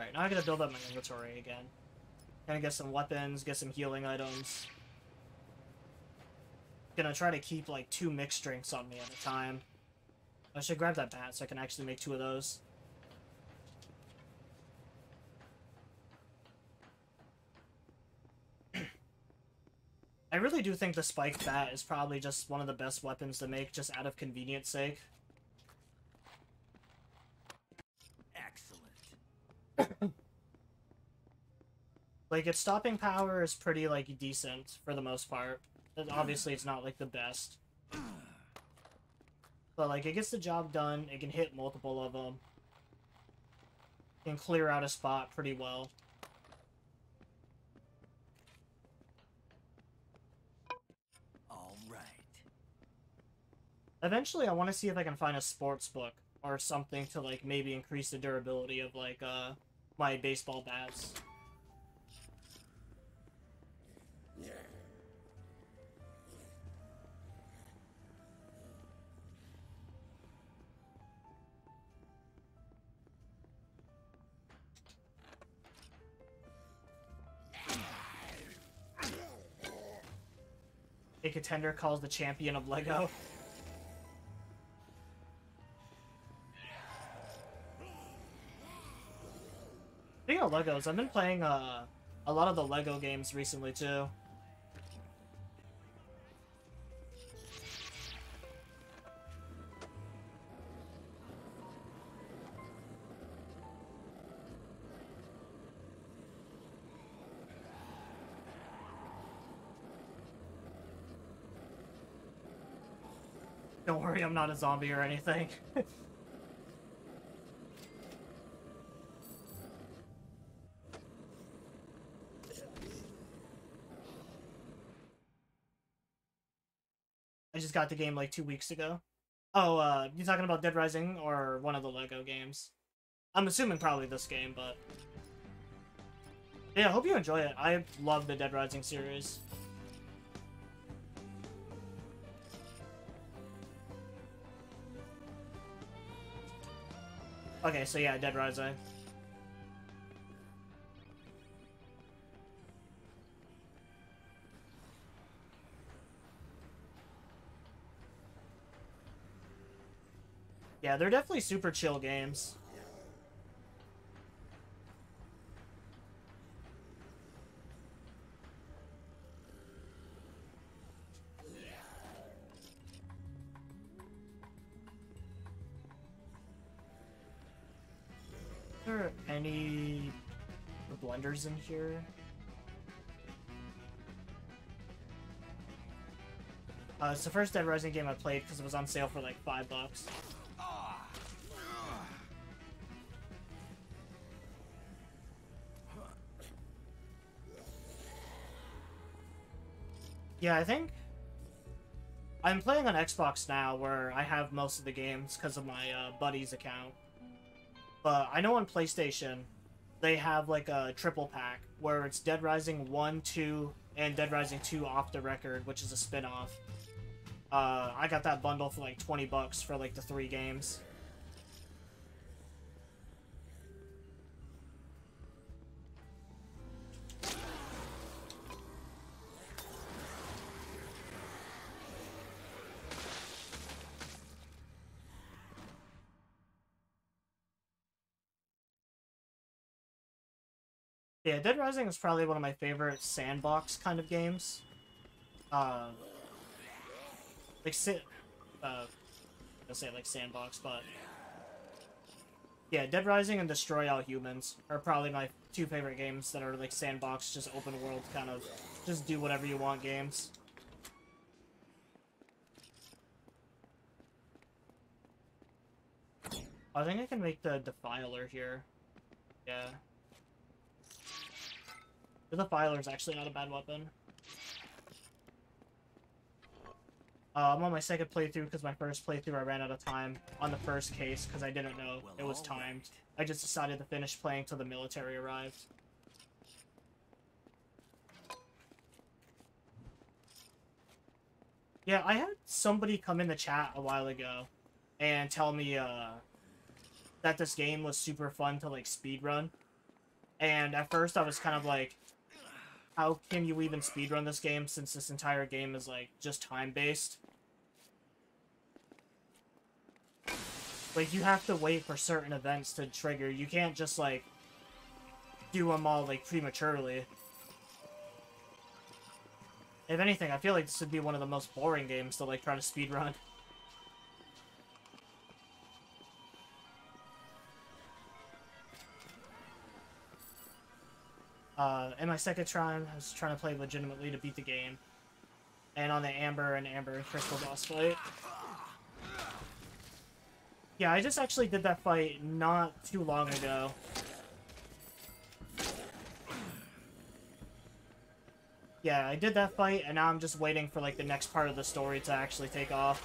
Alright, now I gotta build up my inventory again. Gonna get some weapons, get some healing items. Gonna try to keep like 2 mixed drinks on me at a time. I should grab that bat so I can actually make 2 of those. I really do think the spiked bat is probably just one of the best weapons to make, just out of convenience sake. Excellent. Like, its stopping power is pretty, like, decent for the most part. Obviously, it's not, like, the best. But, like, it gets the job done. It can hit multiple of them. It can clear out a spot pretty well. Eventually, I want to see if I can find a sports book or something to, like, maybe increase the durability of, like, my baseball bats. A contender calls the champion of Lego. Speaking of Legos, I've been playing a lot of the Lego games recently too. Don't worry, I'm not a zombie or anything. I just got the game like 2 weeks ago. Oh, you talking about Dead Rising or one of the Lego games? I'm assuming probably this game, but... yeah, I hope you enjoy it. I love the Dead Rising series. Okay, so yeah, Dead Rising. Yeah, they're definitely super chill games. Are there any blenders in here? It's the first Dead Rising game I played because it was on sale for like $5. Yeah, I think I'm playing on Xbox now where I have most of the games because of my buddy's account. But I know on PlayStation, they have like a triple pack where it's Dead Rising 1, 2, and Dead Rising 2 Off the Record, which is a spin-off. I got that bundle for like $20 for like the 3 games. Yeah, Dead Rising is probably one of my favorite sandbox kind of games. Like, I'll say like sandbox, but... yeah, Dead Rising and Destroy All Humans are probably my 2 favorite games that are like sandbox, just open world kind of, just do whatever you want games. I think I can make the Defiler here. Yeah. The Defiler is actually not a bad weapon. I'm on my second playthrough because my first playthrough I ran out of time on the first case because I didn't know it was timed. I just decided to finish playing till the military arrived. Yeah, I had somebody come in the chat a while ago and tell me that this game was super fun to like speedrun. And at first I was kind of like, how can you even speedrun this game since this entire game is, like, just time-based? Like, you have to wait for certain events to trigger. You can't just, like, do them all, like, prematurely. If anything, I feel like this would be one of the most boring games to, like, try to speedrun. In my second try, I was trying to play legitimately to beat the game. And on the Amber and Crystal boss fight. Yeah, I just actually did that fight not too long ago. Yeah, I did that fight, and now I'm just waiting for, like, the next part of the story to actually take off.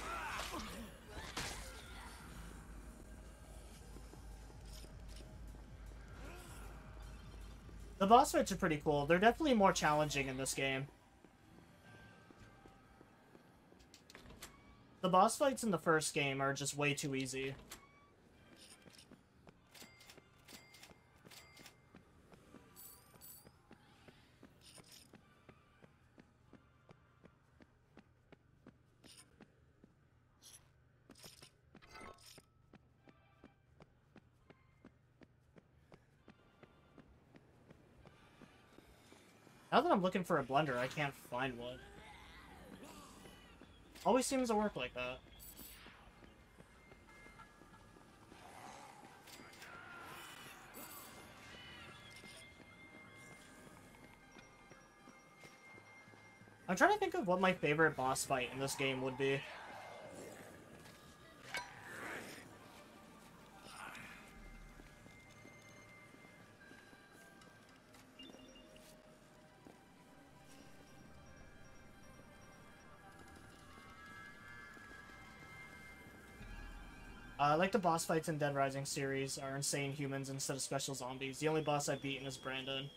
The boss fights are pretty cool. They're definitely more challenging in this game. The boss fights in the first game are just way too easy. Now that I'm looking for a blender, I can't find one. Always seems to work like that. I'm trying to think of what my favorite boss fight in this game would be. I like the boss fights in Dead Rising series are insane humans instead of special zombies. The only boss I've beaten is Brandon.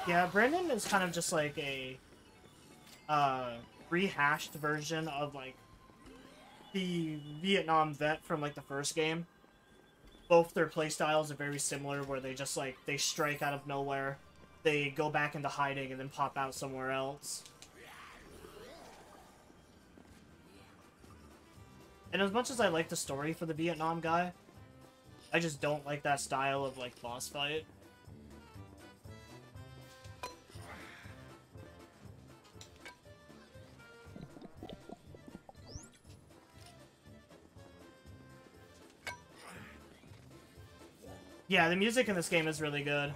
Yeah, Brandon is kind of just like a rehashed version of like the Vietnam vet from like the first game. Both their playstyles are very similar, where they just like they strike out of nowhere, they go back into hiding and then pop out somewhere else. And as much as I like the story for the Vietnam guy, I just don't like that style of, like, boss fight. Yeah, the music in this game is really good.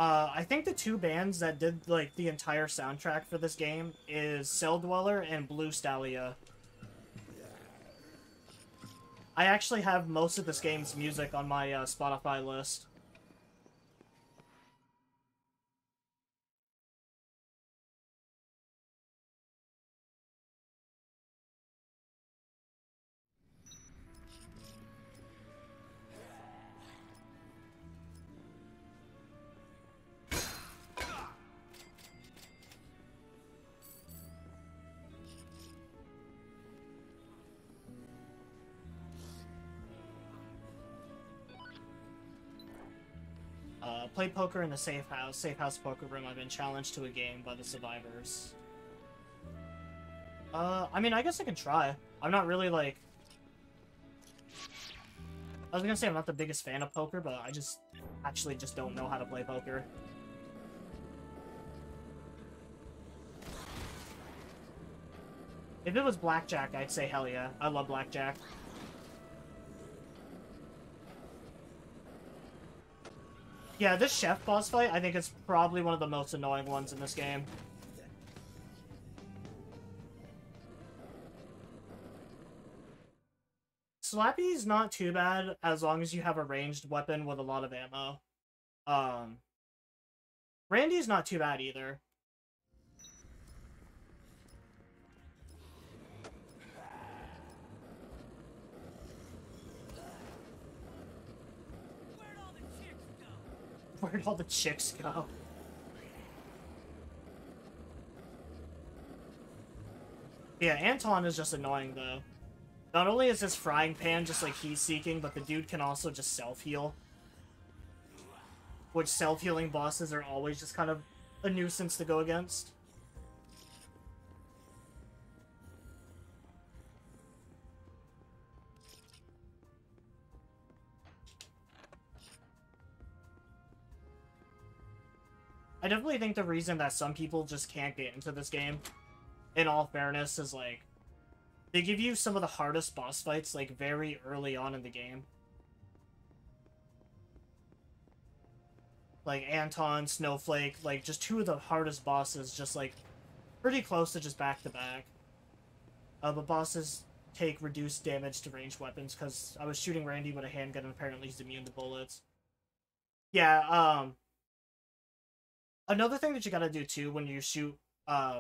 I think the two bands that did, like, the entire soundtrack for this game is Cell Dweller and Blue Stalia. I actually have most of this game's music on my Spotify list. Play poker in the safe house. Safe house poker room. I've been challenged to a game by the survivors. I mean, I guess I can try. I'm not really, like... I was gonna say I'm not the biggest fan of poker, but I just... actually just don't know how to play poker. If it was blackjack, I'd say hell yeah. I love blackjack. Yeah, this chef boss fight, I think is probably one of the most annoying ones in this game. Slappy's not too bad as long as you have a ranged weapon with a lot of ammo. Randy's not too bad either. Where'd all the chicks go? Yeah, Anton is just annoying, though. Not only is his frying pan just like heat-seeking, but the dude can also just self-heal. Which self-healing bosses are always just kind of a nuisance to go against. I definitely think the reason that some people just can't get into this game, in all fairness, is like, they give you some of the hardest boss fights like very early on in the game. Like Anton, Snowflake, like just two of the hardest bosses, just like pretty close to just back to back. But bosses take reduced damage to ranged weapons because I was shooting Randy with a handgun and apparently he's immune to bullets. Yeah, another thing that you gotta do too when you shoot,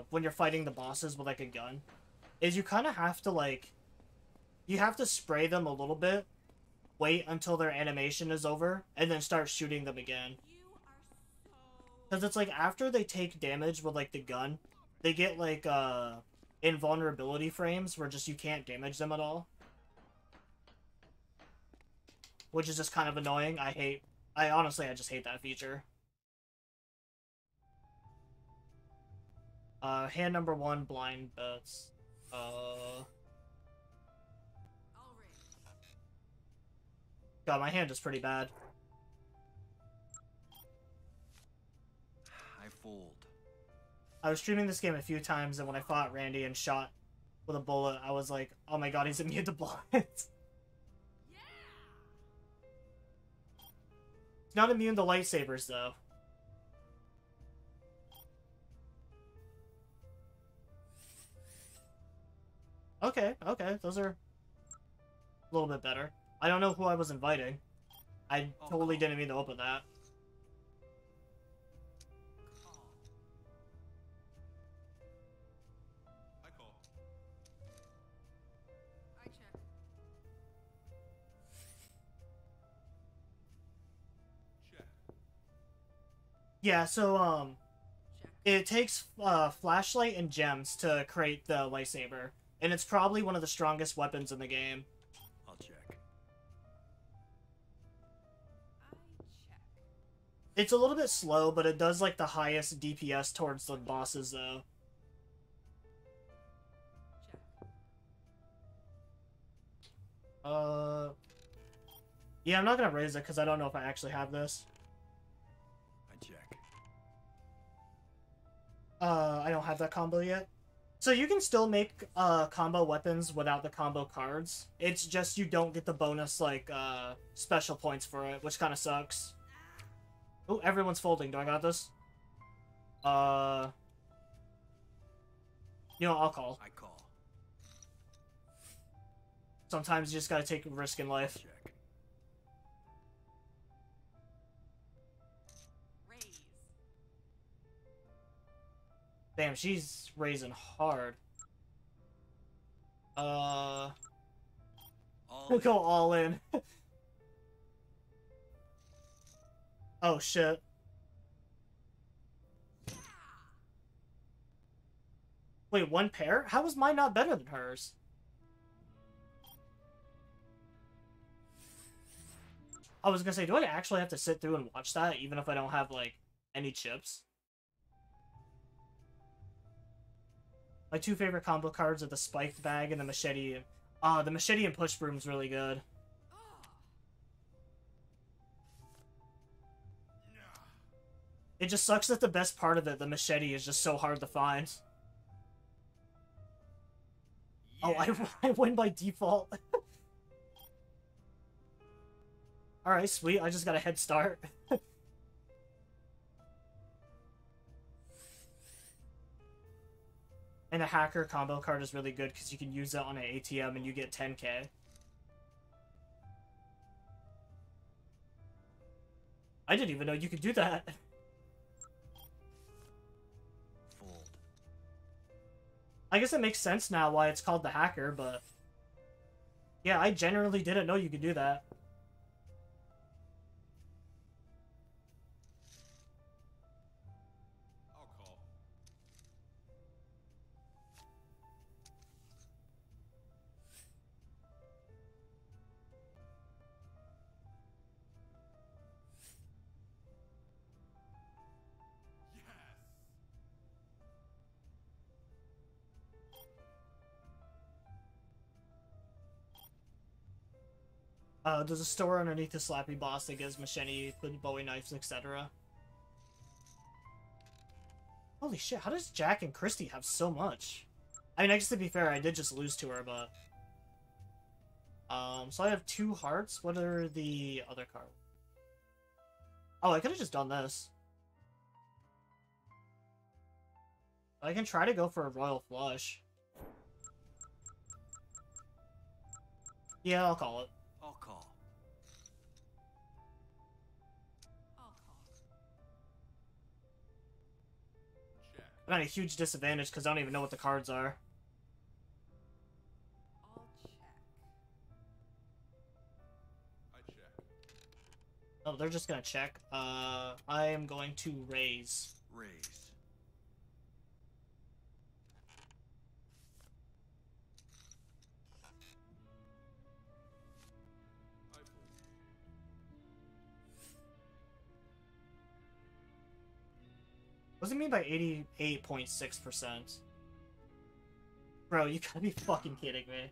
when you're fighting the bosses with like a gun, is you kind of have to like, you have to spray them a little bit, wait until their animation is over, and then start shooting them again. Because it's like, after they take damage with, like, the gun, they get, like, invulnerability frames where just you can't damage them at all. Which is just kind of annoying. Honestly, I just hate that feature. Hand number 1, blind bets. God, my hand is pretty bad. Fooled. I was streaming this game a few times, and when I fought Randy and shot with a bullet, I was like, oh my god, he's immune to bullets. Yeah! He's not immune to lightsabers, though. Okay, those are a little bit better. I don't know who I was inviting. I totally didn't mean to open that. Yeah, so, it takes, flashlight and gems to create the lightsaber, and it's probably one of the strongest weapons in the game. I'll check. It's a little bit slow, but it does, like, the highest DPS towards the bosses, though. Yeah, I'm not gonna raise it, because I don't know if I actually have this. I don't have that combo yet. So you can still make combo weapons without the combo cards. It's just you don't get the bonus, like, special points for it, which kind of sucks. Oh, everyone's folding. Do I got this? You know, I'll call. I call. Sometimes you just gotta take a risk in life. Check. Damn, she's raising hard. We'll go all in. Oh, shit. Wait, one pair? How is mine not better than hers? I was gonna say, do I actually have to sit through and watch that, even if I don't have, like, any chips? My two favorite combo cards are the spiked bag and the machete. The machete and push broom's really good. It just sucks that the best part of it, the machete, is just so hard to find. Yeah. Oh, I win by default. Alright, sweet. I just got a head start. And a hacker combo card is really good because you can use it on an ATM and you get 10k. I didn't even know you could do that. Fold. I guess it makes sense now why it's called the hacker, but... Yeah, I generally didn't know you could do that. There's a store underneath the Slappy boss that gives machete, Bowie knives, etc. Holy shit, how does Jack and Christy have so much? I mean, I guess to be fair, I did just lose to her, but... so I have 2 hearts. What are the other cards? Oh, I could have just done this. I can try to go for a Royal Flush. Yeah, I'll call it. I'll call. Check. I'm at a huge disadvantage because I don't even know what the cards are. I'll check. I check. Oh, they're just gonna check. I am going to raise. Raise. I fold. What does it mean by 88.6%? Bro, you gotta be fucking kidding me.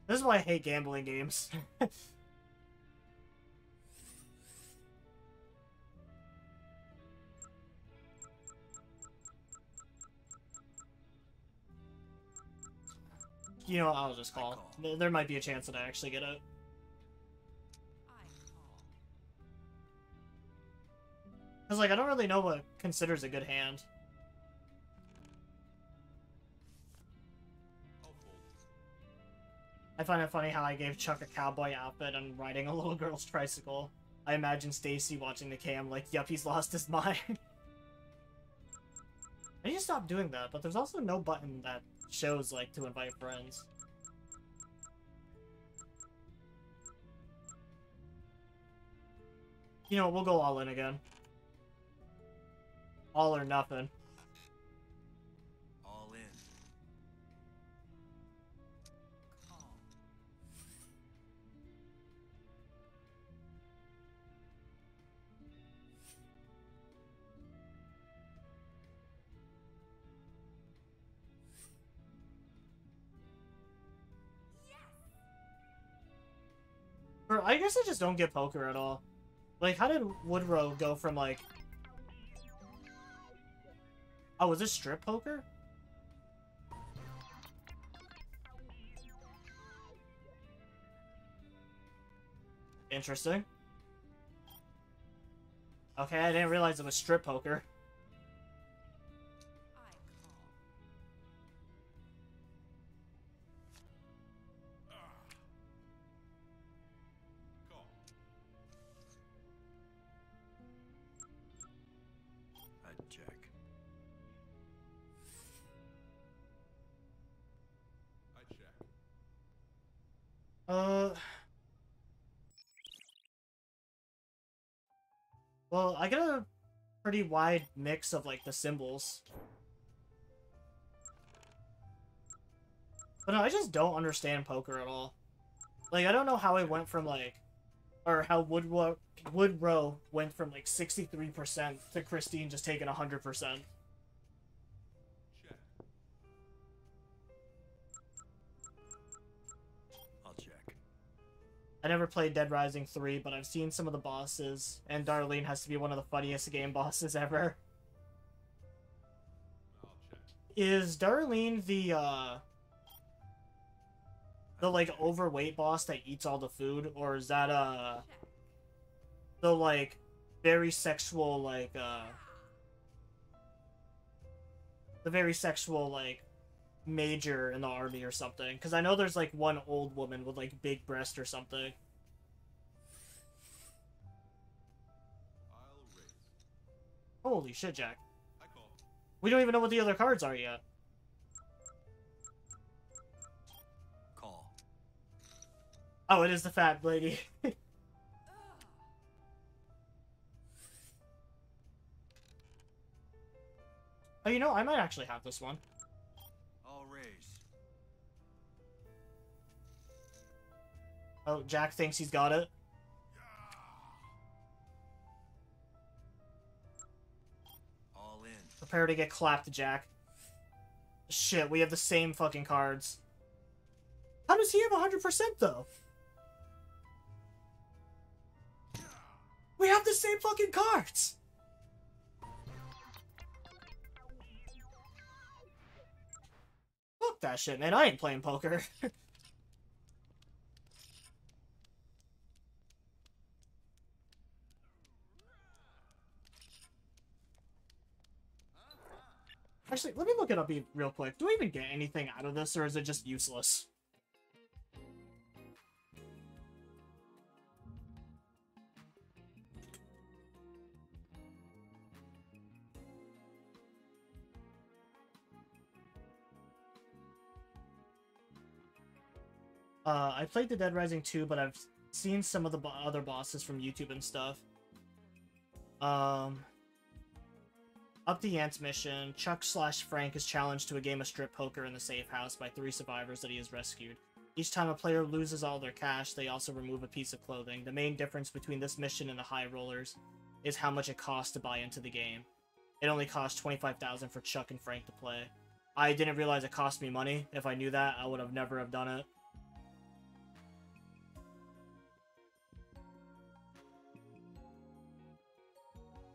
This is why I hate gambling games. You know, I'll just call. There might be a chance that I actually get it. I call. Because, like, I don't really know what considers a good hand. I'll fold. I find it funny how I gave Chuck a cowboy outfit and riding a little girl's tricycle. I imagine Stacy watching the cam like, yep, he's lost his mind. I need to stop doing that, but there's also no button that shows, like, to invite friends. You know, we'll go all in again. All or nothing. All in. Call. Bro, I guess I just don't get poker at all. Like, how did Woodrow go from, like... Oh, was this strip poker? Interesting. Okay, I didn't realize it was strip poker. I call. Call. I check. I check. Well, I got a pretty wide mix of, like, the symbols. But no, I just don't understand poker at all. Like, I don't know how it went from, like... Or how Woodrow went from, like, 63% to Christine just taking 100%. Check. I'll check. I never played Dead Rising 3, but I've seen some of the bosses, and Darlene has to be one of the funniest game bosses ever. I'll check. Is Darlene the like, overweight boss that eats all the food, or is that, Check. the, like, very sexual, like, the very sexual, like, major in the army or something? Because I know there's, like, one old woman with, like, big breast or something. I'll raise. Holy shit, Jack. I call. We don't even know what the other cards are yet. Call. Oh, it is the fat lady. Oh, you know, I might actually have this one. I'll raise. Oh, Jack thinks he's got it. All in. Prepare to get clapped, Jack. Shit, we have the same fucking cards. How does he have 100% though? We have the same fucking cards! Fuck that shit, man. I ain't playing poker. Actually, let me look it up real quick. Do I even get anything out of this, or is it just useless? I played the Dead Rising 2, but I've seen some of the other bosses from YouTube and stuff. Up the Ants mission, Chuck/Frank is challenged to a game of strip poker in the safe house by 3 survivors that he has rescued. Each time a player loses all their cash, they also remove a piece of clothing. The main difference between this mission and the High Rollers is how much it costs to buy into the game. It only costs $25,000 for Chuck and Frank to play. I didn't realize it cost me money. If I knew that, I would have never have done it.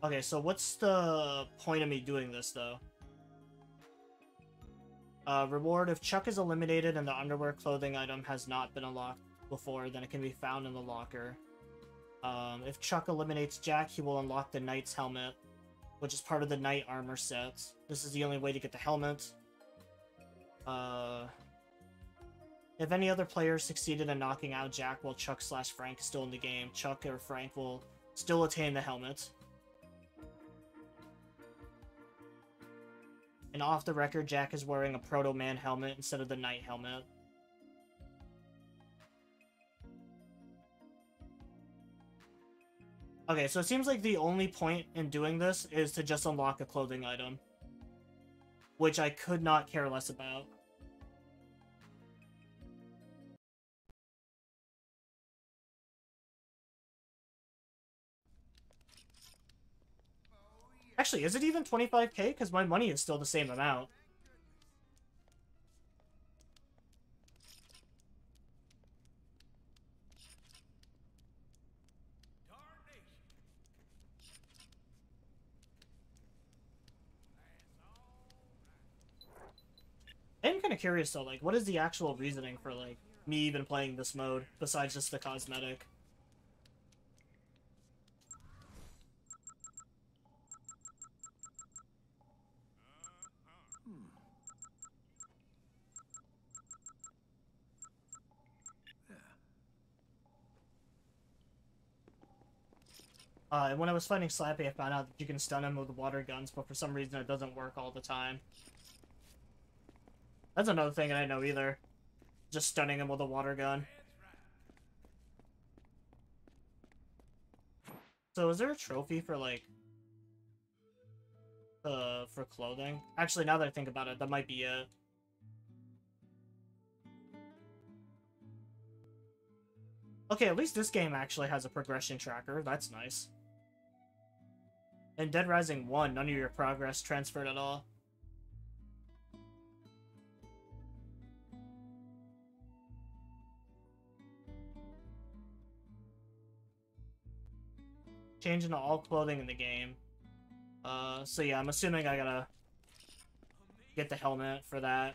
Okay, so what's the point of me doing this, though? Reward: if Chuck is eliminated and the underwear clothing item has not been unlocked before, then it can be found in the locker. If Chuck eliminates Jack, he will unlock the Knight's helmet, which is part of the Knight armor set. This is the only way to get the helmet. If any other players succeeded in knocking out Jack while Chuck/Frank is still in the game, Chuck or Frank will still attain the helmet. And off the record, Jack is wearing a Proto-Man helmet instead of the Knight helmet. Okay, so it seems like the only point in doing this is to just unlock a clothing item, which I could not care less about. Actually, is it even 25k? Because my money is still the same amount. I'm kind of curious though, like, what is the actual reasoning for, like, me even playing this mode, besides just the cosmetic? And when I was fighting Slappy, I found out that you can stun him with water guns, but for some reason it doesn't work all the time. That's another thing I didn't know either. Just stunning him with a water gun. So is there a trophy for, like, for clothing? Actually, now that I think about it, that might be it. Okay, at least this game actually has a progression tracker. That's nice. In Dead Rising 1, none of your progress transferred at all. Change into all clothing in the game. So yeah, I'm assuming I gotta get the helmet for that.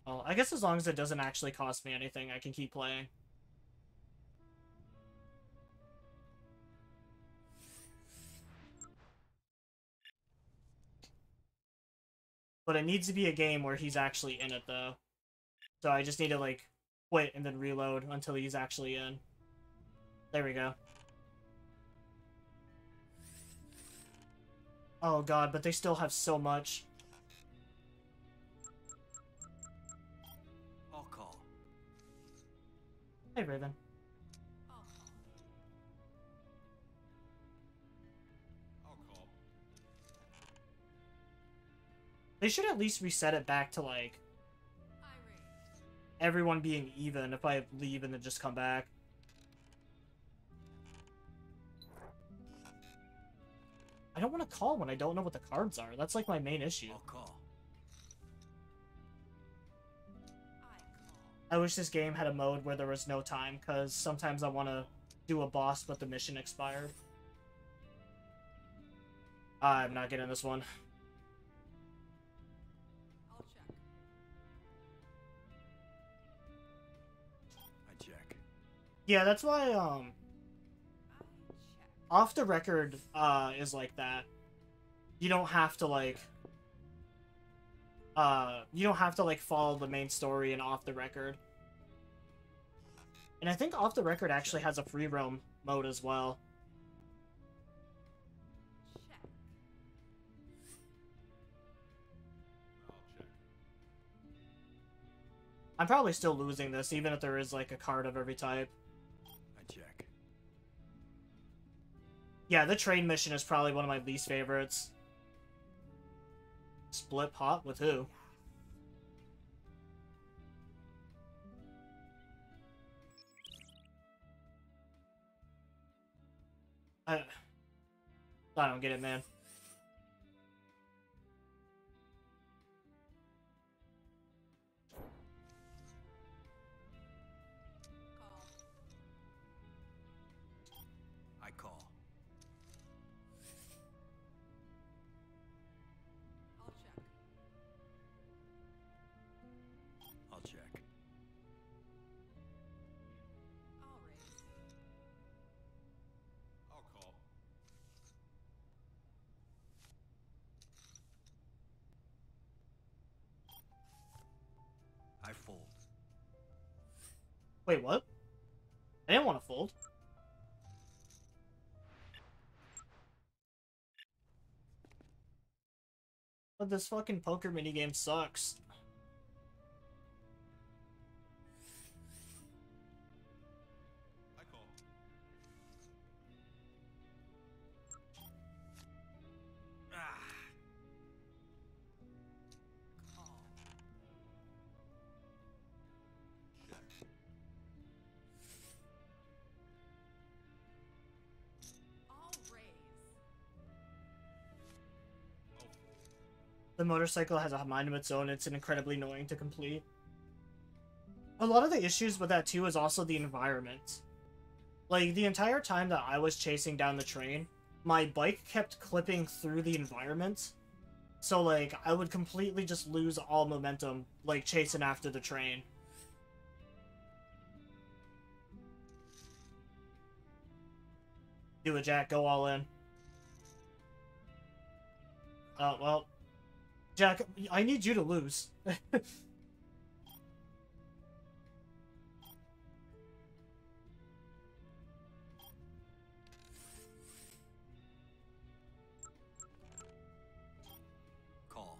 Well, I guess as long as it doesn't actually cost me anything, I can keep playing. But it needs to be a game where he's actually in it, though. So I just need to, like, quit and then reload until he's actually in. There we go. Oh god, but they still have so much. I'll call. Hey, Raven. I'll call. They should at least reset it back to, like, everyone being even if I leave and then just come back. I don't want to call when I don't know what the cards are. That's like my main issue. I'll call. I wish this game had a mode where there was no time, because sometimes I want to do a boss but the mission expired. I'm not getting this one. I'll check. I check. Yeah, that's why, I check. off the record, is like that. You don't have to, like, follow the main story in off the record. And I think off the record actually has a free roam mode as well. Check. I'll check. I'm probably still losing this, even if there is, like, a card of every type. I check. Yeah, the train mission is probably one of my least favorites. Split pot with who? I don't get it, man. Call. I call. I'll check. I'll check. I'll raise. I'll call. I fold. Wait, what? I didn't want to fold. But this fucking poker minigame sucks. I call. Ah. Call. Check. I'll raise. Oh. The motorcycle has a mind of its own. It's incredibly annoying to complete. A lot of the issues with that, too, is also the environment. Like, the entire time that I was chasing down the train, my bike kept clipping through the environment. So, like, I would completely just lose all momentum, like, chasing after the train. Do it, Jack. Go all in. Oh, well. Jack, I need you to lose. Call.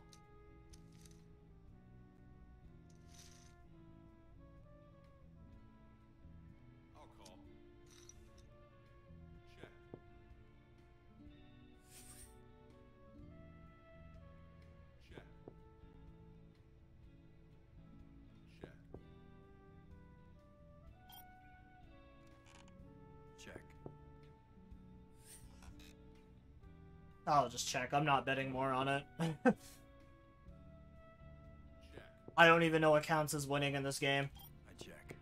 I'll call. Check. Check. Check. Check. I'll just check. I'm not betting more on it. Check. I don't even know what counts as winning in this game. I check.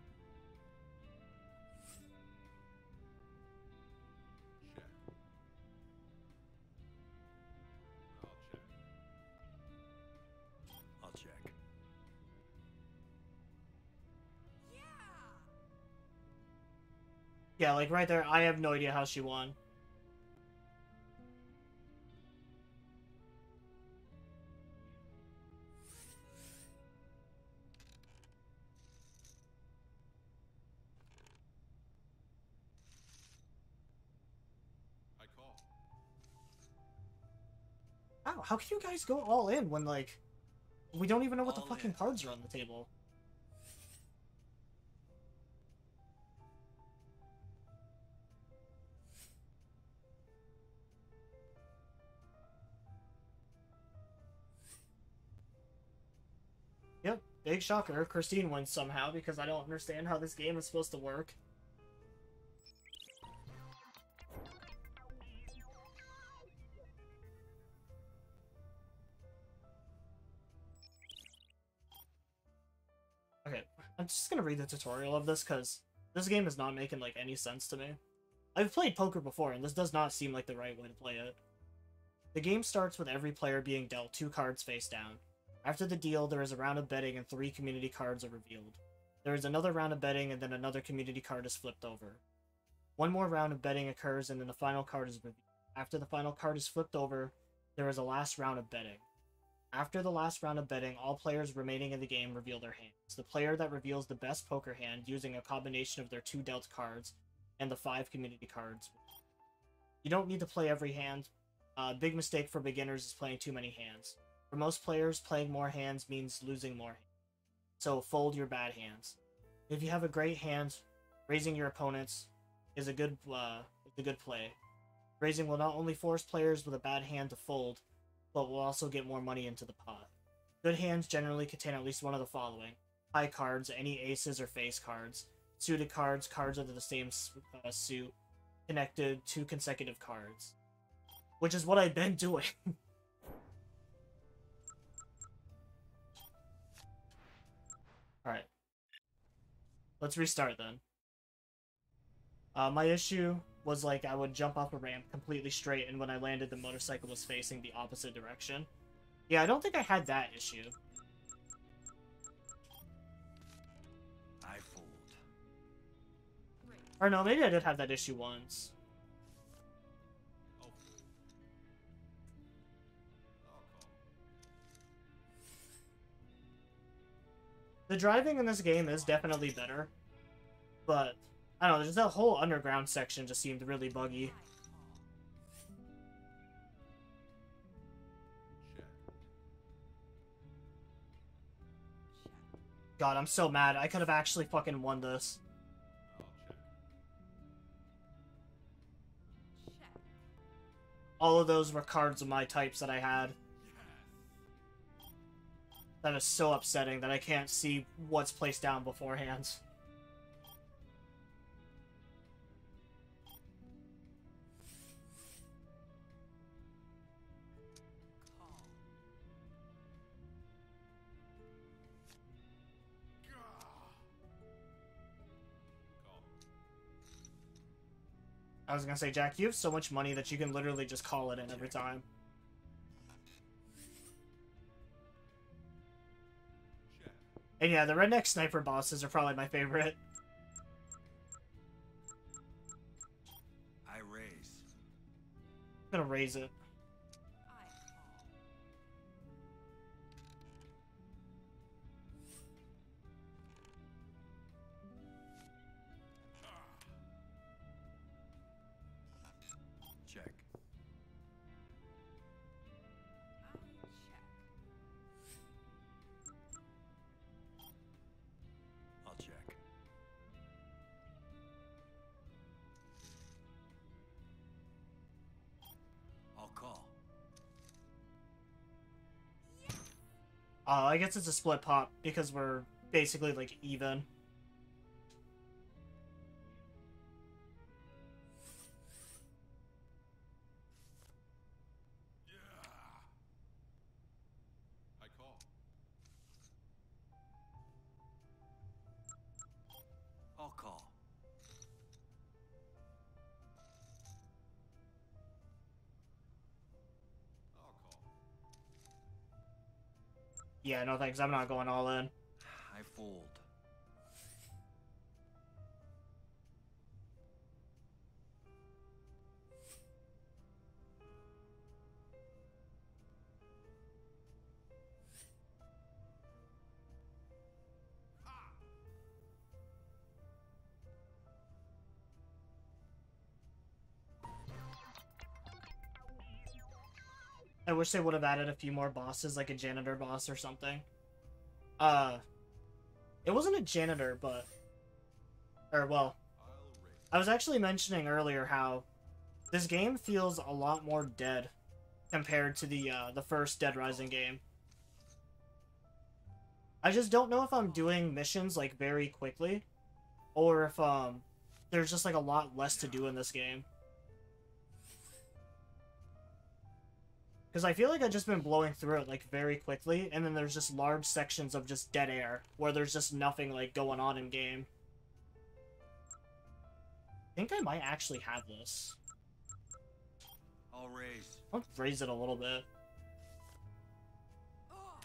Check. I'll check. I'll check. Yeah. Yeah, like right there, I have no idea how she won. I call. How can you guys go all in when, like, we don't even know what the All fucking in. cards are on the table? Yep, big shocker. Christine wins somehow because I don't understand how this game is supposed to work. I'm just gonna read the tutorial of this, because this game is not making, like, any sense to me. I've played poker before, and this does not seem like the right way to play it. The game starts with every player being dealt 2 cards face down. After the deal, there is a round of betting and 3 community cards are revealed. There is another round of betting, and then another community card is flipped over. One more round of betting occurs, and then the final card is revealed. After the final card is flipped over, there is a last round of betting. After the last round of betting, all players remaining in the game reveal their hands. The player that reveals the best poker hand using a combination of their 2 dealt cards and the 5 community cards. You don't need to play every hand. Big mistake for beginners is playing too many hands. For most players, playing more hands means losing more hands. So fold your bad hands. If you have a great hand, raising your opponents is a good play. Raising will not only force players with a bad hand to fold, but will also get more money into the pot. Good hands generally contain at least one of the following: high cards, any aces or face cards, suited cards, cards under the same suit, connected, 2 consecutive cards. Which is what I've been doing. Alright. Let's restart then. My issue was, like, I would jump off a ramp completely straight, and when I landed, the motorcycle was facing the opposite direction. Yeah, I don't think I had that issue. I fold. Or no, maybe I did have that issue once. Oh. I'll call. The driving in this game is definitely better, but I don't know, just that whole underground section just seemed really buggy. Check. God, I'm so mad. I could have actually fucking won this. I'll check. Check. All of those were cards of my types that I had. Yes. That is so upsetting that I can't see what's placed down beforehand. Call. Call. I was gonna say, Jack, you have so much money that you can literally just call it in every time. Check. And yeah, the redneck sniper bosses are probably my favorite. I raise. I'm gonna raise it. I call. Check. I check. I'll check. I'll call. I guess it's a split pot because we're basically like even. Yeah. I call. I'll call. I'll call. Yeah, no thanks, I'm not going all in. I fold. I wish they would have added a few more bosses, like a janitor boss or something. It wasn't a janitor, but... Or, well, I'll raise. I was actually mentioning earlier how this game feels a lot more dead compared to the first Dead Rising game. I just don't know if I'm doing missions, like, very quickly, or if, there's just, like, a lot less to do in this game. Because I feel like I've just been blowing through it, like, very quickly, and then there's just large sections of just dead air, where there's just nothing, like, going on in-game. I think I might actually have this. I'll raise. I'll raise it a little bit. Call.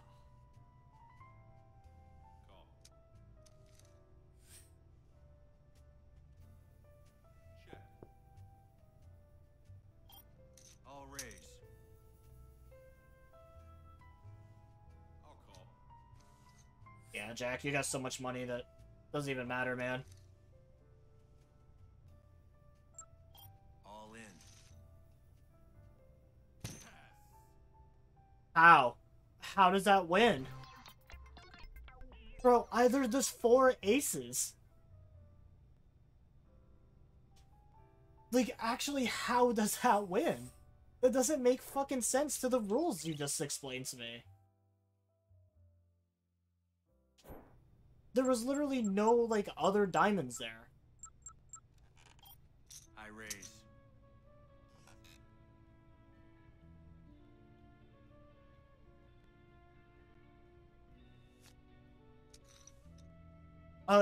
Check. I'll raise. I'll call. Yeah, Jack, you got so much money that doesn't even matter, man. All in. How? How does that win? Bro, either there's 4 aces. Like, actually, how does that win? That doesn't make fucking sense to the rules you just explained to me. There was literally no, like, other diamonds there. I raise.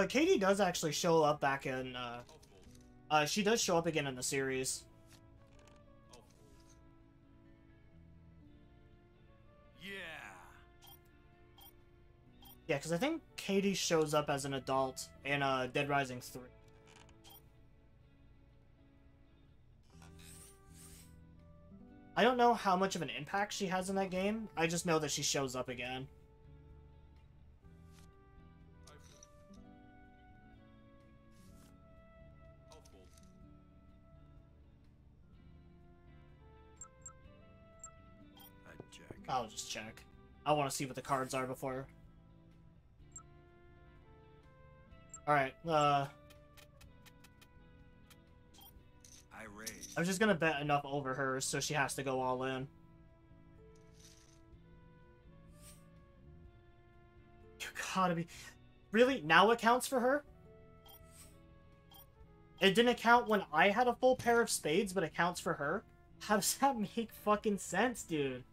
Katie does actually show up back in, I'll fold. she does show up again in the series. I'll fold. Yeah. Yeah, because I think Katie shows up as an adult in, Dead Rising 3. I don't know how much of an impact she has in that game. I just know that she shows up again. I fold. I'll fold. I check. I'll just check. I want to see what the cards are before. Alright, I raise. I'm just gonna bet enough over her so she has to go all in. You gotta be... Really? Now it counts for her? It didn't count when I had a full pair of spades, but it counts for her? How does that make fucking sense, dude?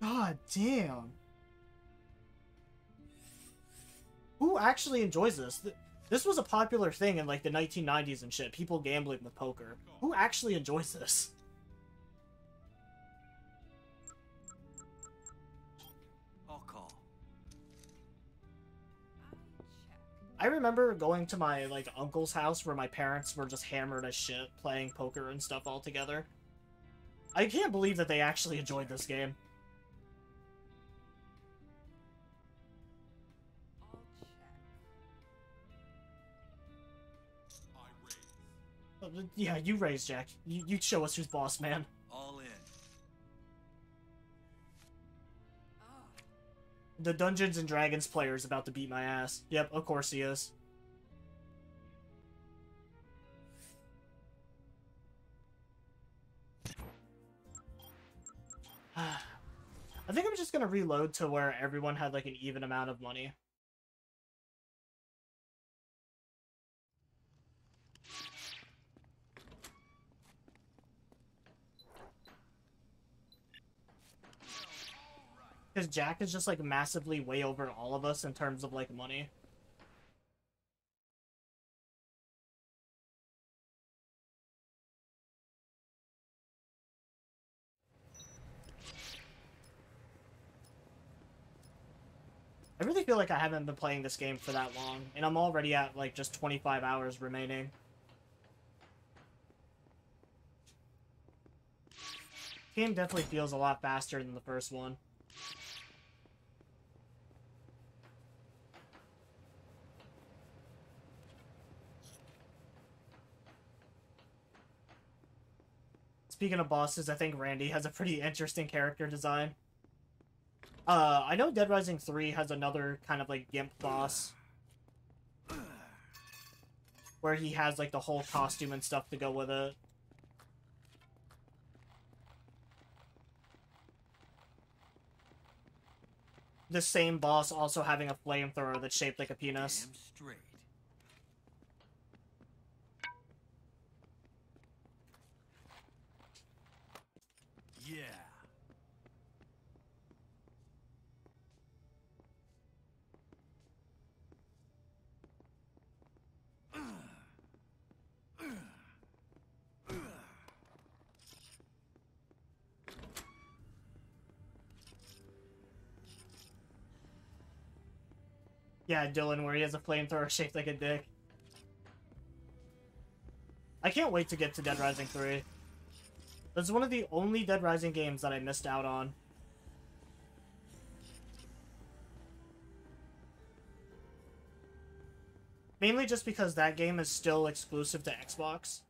God damn. Who actually enjoys this? This was a popular thing in, like, the 1990s and shit. People gambling with poker. Who actually enjoys this? I'll call. I remember going to my, like, uncle's house where my parents were just hammered as shit, playing poker and stuff all together. I can't believe that they actually enjoyed this game. Yeah, you raise, Jack. You show us who's boss, man. All in. The Dungeons and Dragons player is about to beat my ass. Yep, of course he is. I think I'm just gonna reload to where everyone had, like, an even amount of money. Because Jack is just, like, massively way over all of us in terms of, like, money. I really feel like I haven't been playing this game for that long, and I'm already at, like, just 25 hours remaining. The game definitely feels a lot faster than the first one. Speaking of bosses, I think Randy has a pretty interesting character design. I know Dead Rising 3 has another kind of, like, gimp boss. Where he has, like, the whole costume and stuff to go with it. The same boss also having a flamethrower that's shaped like a penis. Damn straight. Yeah, Dylan, where he has a flamethrower shaped like a dick. I can't wait to get to Dead Rising 3. This is one of the only Dead Rising games that I missed out on. Mainly just because that game is still exclusive to Xbox.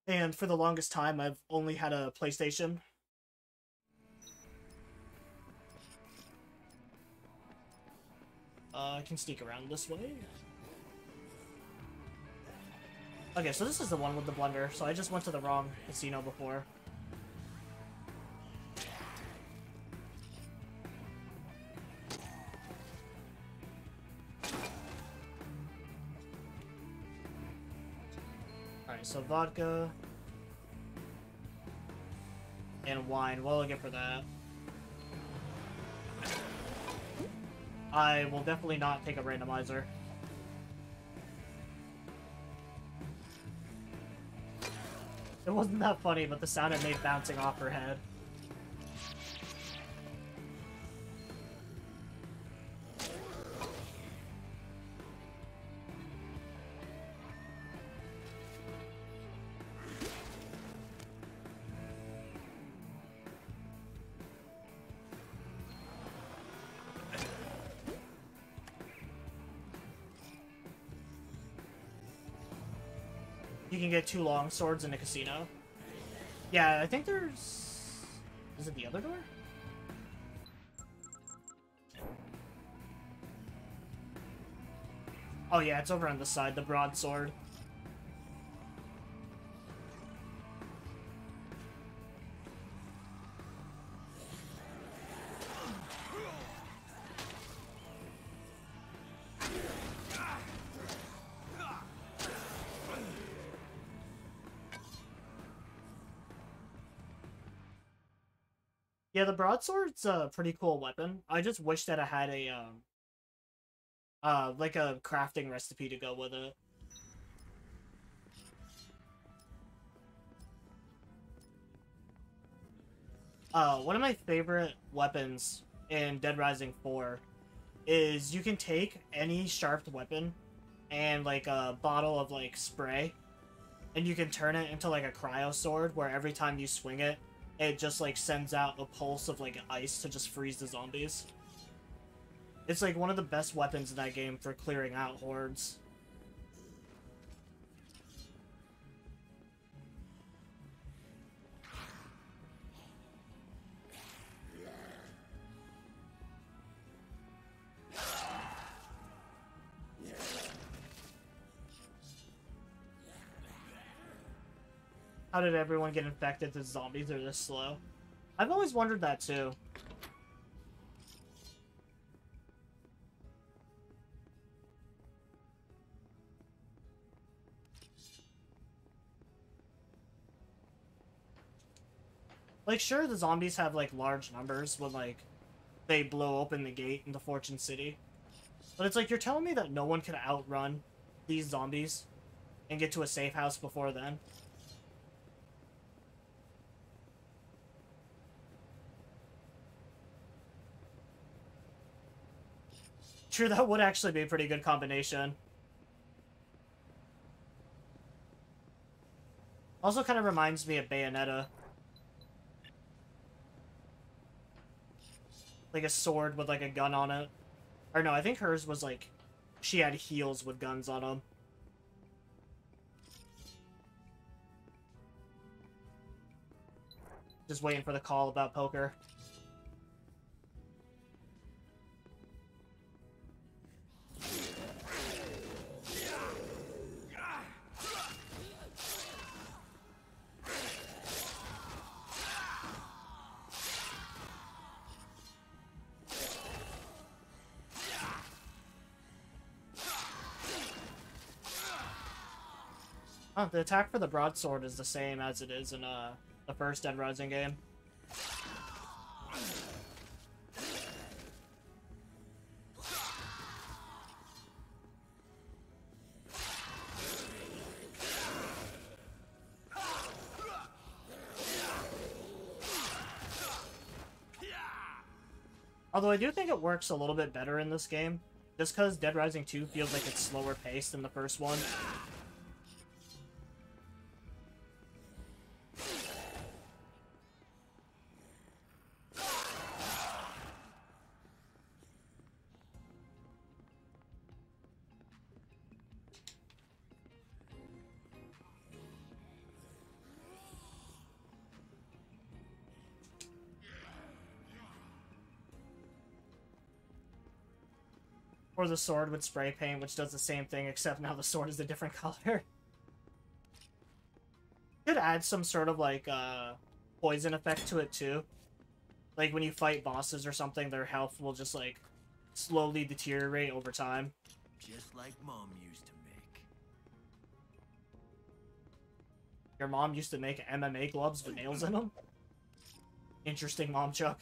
And for the longest time, I've only had a PlayStation. I can sneak around this way. Okay, so this is the one with the blender, so I just went to the wrong casino before. Alright, so vodka. And wine. What will I get for that? I will definitely not take a randomizer. It wasn't that funny, but the sound it made bouncing off her head. You can get 2 long swords in a casino. Yeah, I think there's... Is it the other door? Oh yeah, it's over on the side, the broadsword. Yeah, the broadsword's a pretty cool weapon. I just wish that I had a, like a crafting recipe to go with it. One of my favorite weapons in Dead Rising 4 is you can take any sharp weapon and, like, a bottle of, like, spray, and you can turn it into, like, a cryo sword where every time you swing it, it just, like, sends out a pulse of, like, ice to just freeze the zombies. It's, like, one of the best weapons in that game for clearing out hordes. How did everyone get infected if zombies are this slow? I've always wondered that too. Like, sure, the zombies have, like, large numbers when, like, they blow open the gate into Fortune City. But it's like, you're telling me that no one could outrun these zombies and get to a safe house before then? True, that would actually be a pretty good combination. Also kind of reminds me of Bayonetta. Like a sword with, like, a gun on it. Or no, I think hers was, like, she had heels with guns on them. Just waiting for the call about poker. Oh, the attack for the broadsword is the same as it is in the first Dead Rising game. Although I do think it works a little bit better in this game. Just because Dead Rising 2 feels like it's slower paced than the first one. Or the sword with spray paint, which does the same thing, except now the sword is a different color. Could add some sort of, like, poison effect to it, too. Like, when you fight bosses or something, their health will just, like, slowly deteriorate over time. Just like Mom used to make. Your mom used to make MMA gloves with nails in them? Interesting, Mom Chuck.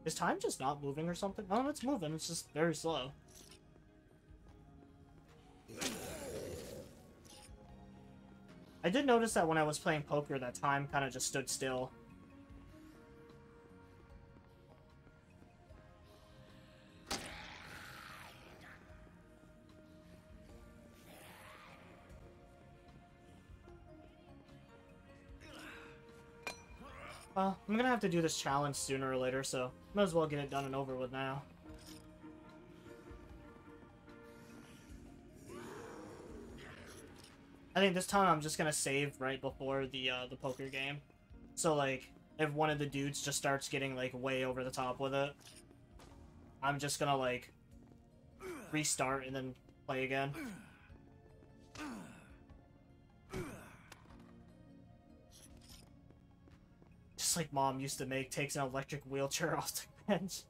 Is time just not moving or something? Oh, it's moving. It's just very slow. I did notice that when I was playing poker, that time kind of just stood still. Well, I'm gonna have to do this challenge sooner or later, so might as well get it done and over with now. I think this time I'm just gonna save right before the poker game. So, like, if one of the dudes just starts getting, like, way over the top with it, I'm just gonna, like, restart and then play again. Just like Mom used to make, takes an electric wheelchair off the bench.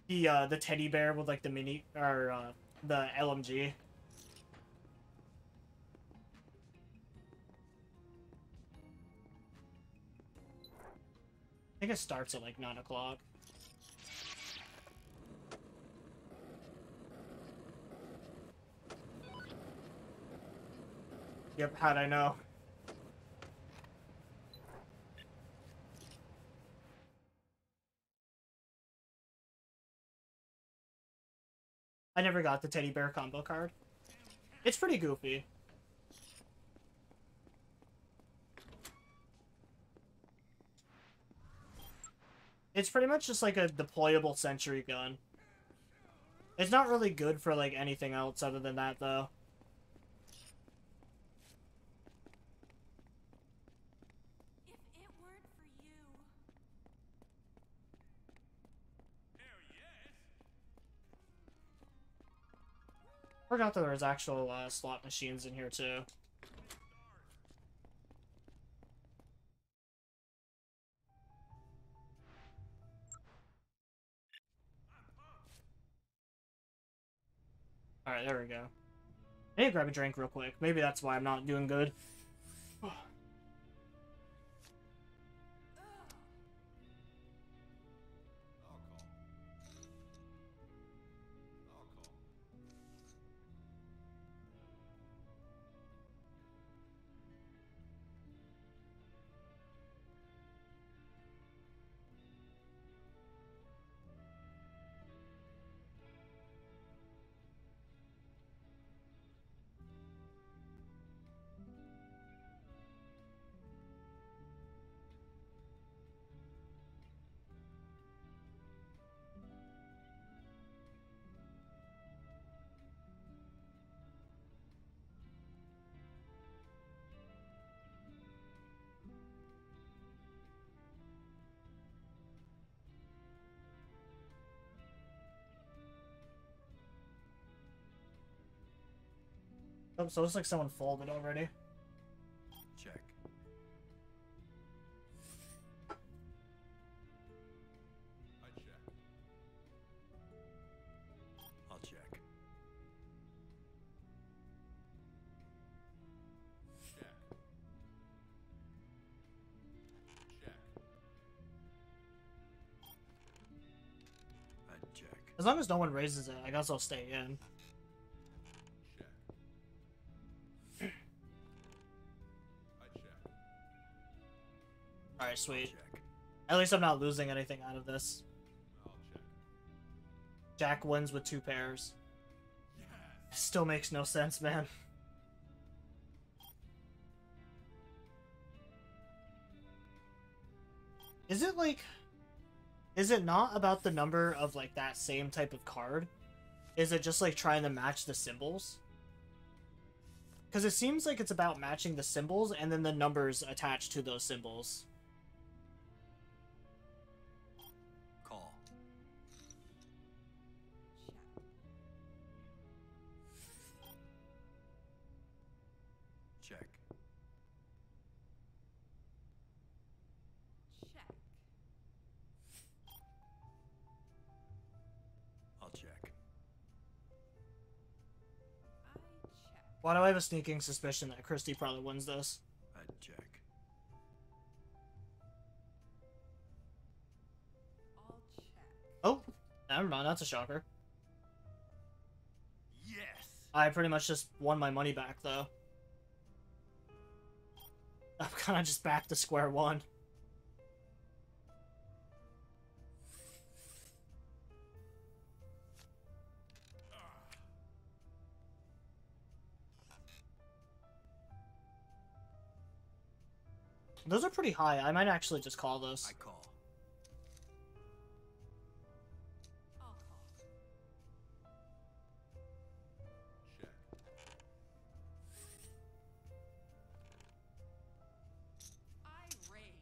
The teddy bear with, like, the mini, or, the LMG. I think it starts at, like, 9 o'clock. Yep, how'd I know? I never got the teddy bear combo card. It's pretty goofy. It's pretty much just like a deployable sentry gun. It's not really good for, like, anything else other than that, though. If it weren't for you. Forgot that there was actual slot machines in here, too. Alright, there we go. I need to grab a drink real quick. Maybe that's why I'm not doing good. Oh, so it looks like someone folded already. Check. I check. I'll check. Check. Check. I check. As long as no one raises it, I guess I'll stay in. Check. I check. Alright, sweet. Check. At least I'm not losing anything out of this. I'll check. Jack wins with 2 pairs. Yes. Still makes no sense, man. Is it like... Is it not about the number of, like, that same type of card? Is it just, like, trying to match the symbols? Because it seems like it's about matching the symbols and then the numbers attached to those symbols. Call. Check. Check. Check. I'll check. I check. Why do I have a sneaking suspicion that Christy probably wins this? I check. I'll check. Oh, never mind, that's a shocker. Yes. I pretty much just won my money back, though. I'm kind of just back to square one. Those are pretty high. I might actually just call this. I call. I'll call. Check. I raise.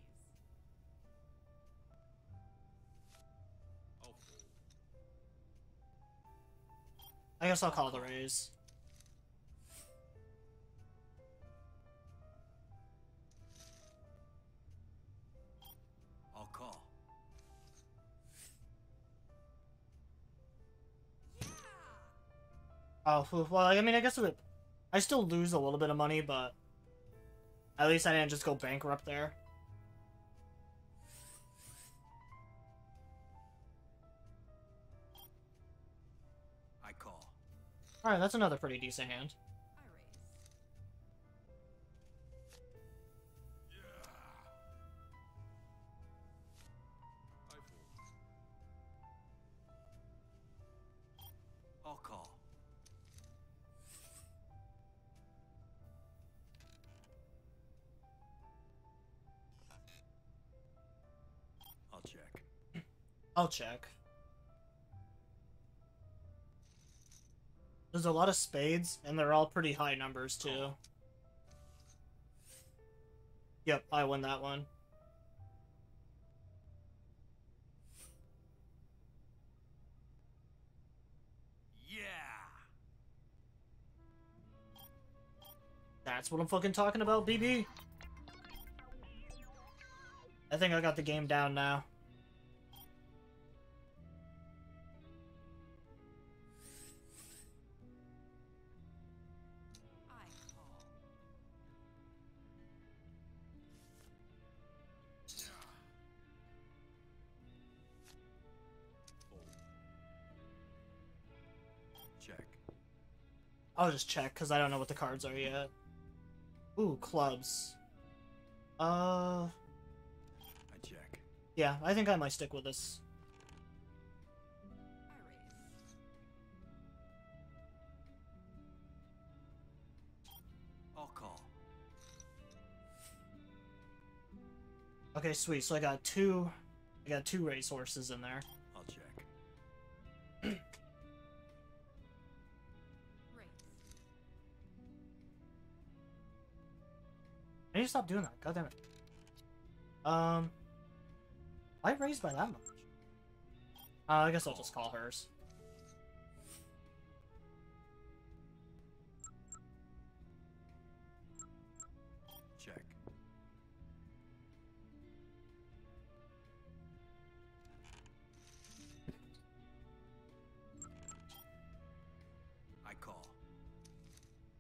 I'll fold. I guess I'll call the raise. I'll call. Yeah. Oh, well, I mean, I guess it would... I still lose a little bit of money, but... At least I didn't just go bankrupt there. I call. Alright, that's another pretty decent hand. I raise. Yeah. I fold. I'll call. I'll check. I'll check. There's a lot of spades, and they're all pretty high numbers, too. Yep, I won that one. Yeah. That's what I'm fucking talking about, BB. I think I got the game down now. I call. Fold. Check. I'll just check, because I don't know what the cards are yet. Ooh, clubs. I check. Yeah, I think I might stick with this. I raise. I'll call. Okay, sweet. So I got two racehorses in there. I'll check. Raise. I need to stop doing that. God damn it. Why raised by that much? I guess I'll just call hers. Check. I call.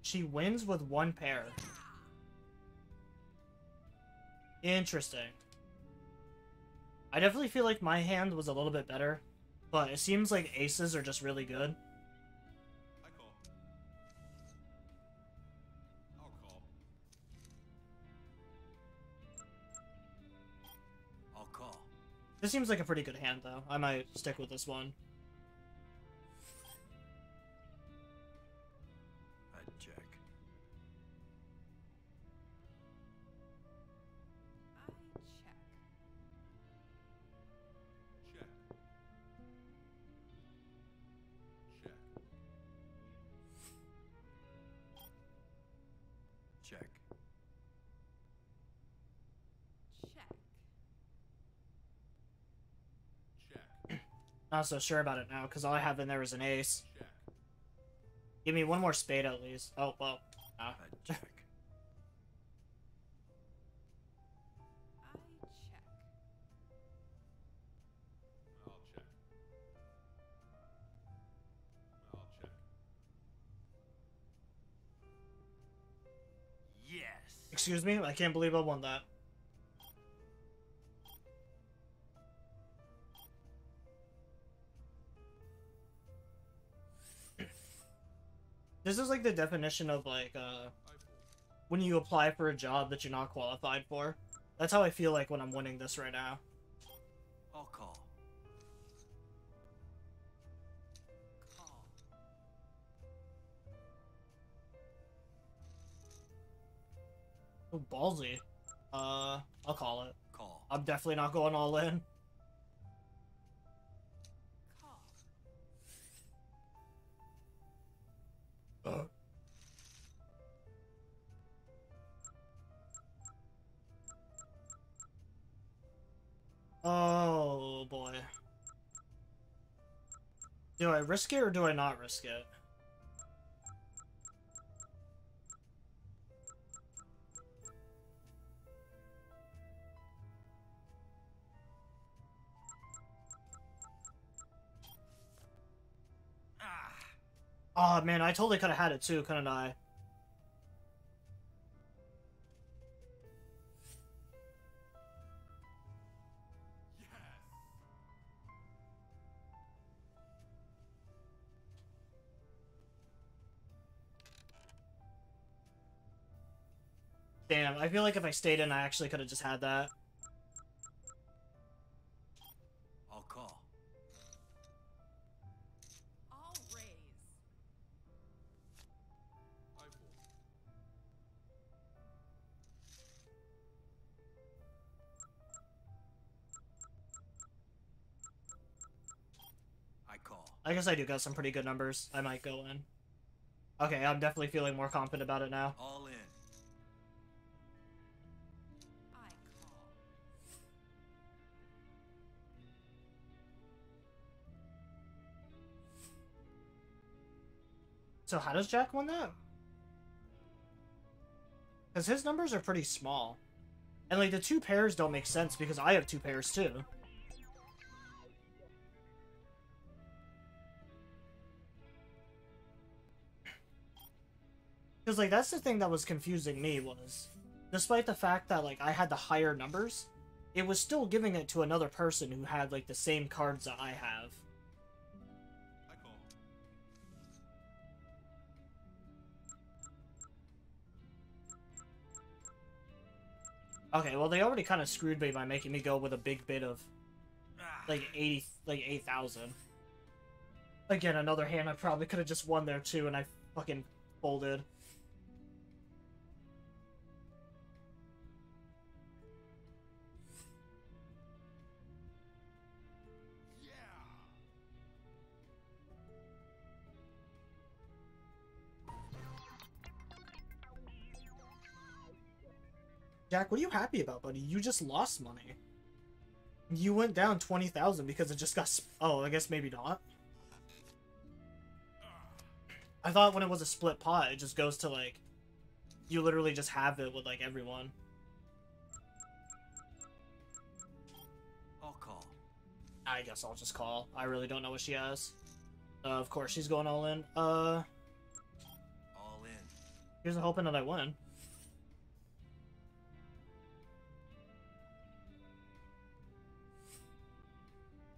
She wins with 1 pair. Interesting. I definitely feel like my hand was a little bit better, but it seems like aces are just really good. I call. I'll call. I'll call. This seems like a pretty good hand, though. I might stick with this one. I check. I check. Check. Check. Check. Check. Check. Not so sure about it now, because all I have in there is an ace. Check. Give me one more spade at least. Oh, well. I check. I check. I'll check. I'll check. Yes. Excuse me? I can't believe I won that. This is like the definition of like, I fold. when you apply for a job that you're not qualified for. That's how I feel like when I'm winning this right now. I'll call. Call. Oh, ballsy. I'll call it. Call. I'm definitely not going all in. Call. Oh, boy. Do I risk it or do I not risk it? Ah. Oh, man, I totally could have had it too, couldn't I? Yes. Damn, I feel like if I stayed in, I actually could have just had that. I'll call. I'll raise. I fold. I call. I guess I do got some pretty good numbers. I might go in. Okay, I'm definitely feeling more confident about it now. All in. I call. So how does Jack win that? Because his numbers are pretty small. And like the two pairs don't make sense because I have two pairs too. Because like that's the thing that was confusing me was, despite the fact that like I had the higher numbers, it was still giving it to another person who had like the same cards that I have. I call. Okay, well they already kind of screwed me by making me go with a big bid of Ah. like 8,000. Again, another hand I probably could have just won there too, and I fucking folded. Yeah. Jack, what are you happy about, buddy? You just lost money. You went down 20,000 because it just got oh, I guess maybe not. I thought when it was a split pot, it just goes to, like, you literally just have it with, like, everyone. I'll call. I guess I'll just call. I really don't know what she has. Of course, she's going all in. All in. Here's hoping that I win.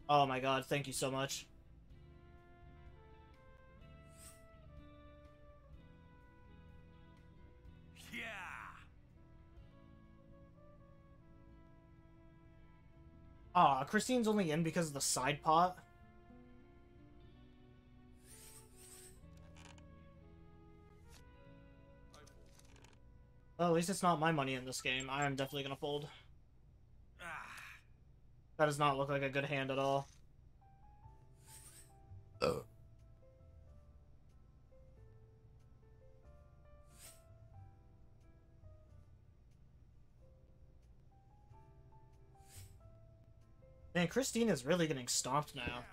Oh my god, thank you so much. Yeah. Ah, Christine's only in because of the side pot. I fold. Well, at least it's not my money in this game. I am definitely gonna fold. Ah. That does not look like a good hand at all. Man, Christine is really getting stomped now.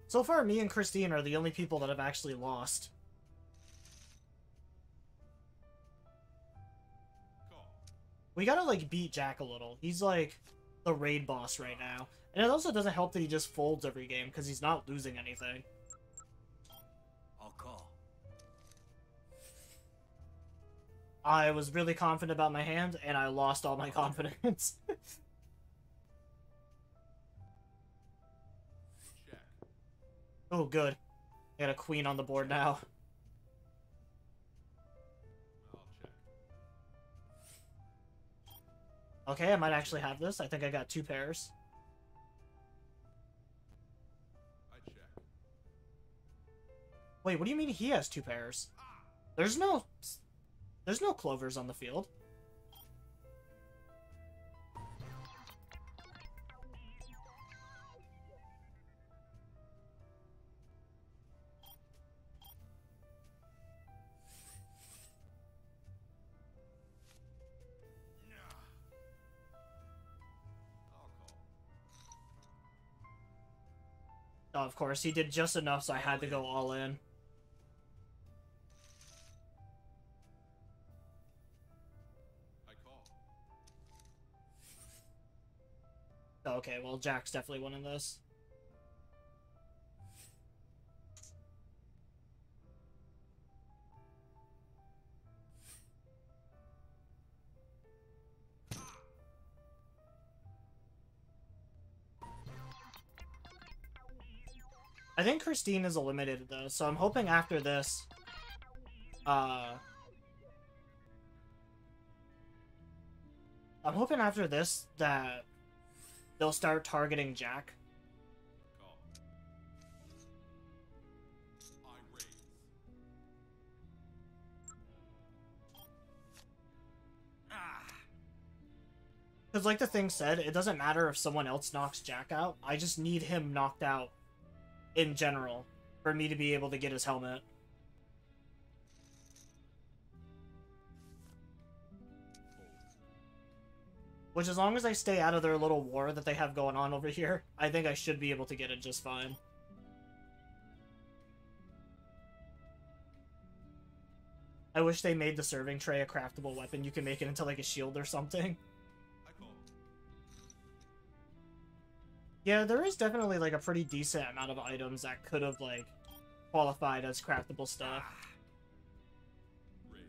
So far, me and Christine are the only people that have actually lost. Call. We gotta, like, beat Jack a little. He's, like, the raid boss right now. And it also doesn't help that he just folds every game, because he's not losing anything. I'll call. I was really confident about my hand, and I lost all my confidence. Check. Oh, good. I got a queen on the board now. I'll check. Okay, I might actually have this. I think I got 2 pairs. I check. Wait, what do you mean he has 2 pairs? There's no clovers on the field. I'll call. Oh, of course, he did just enough, so I had to go all in. I call. Okay, well, Jack's definitely winning this. I think Christine is eliminated, though, so I'm hoping after this, I'm hoping after this that they'll start targeting Jack. Call. I raise. Ah. Because like the thing said, it doesn't matter if someone else knocks Jack out, I just need him knocked out in general for me to be able to get his helmet. Which, as long as I stay out of their little war that they have going on over here, I think I should be able to get it just fine. I wish they made the serving tray a craftable weapon. You can make it into, like, a shield or something. I call. Yeah, there is definitely, like, a pretty decent amount of items that could have, like, qualified as craftable stuff. Ah. Raise.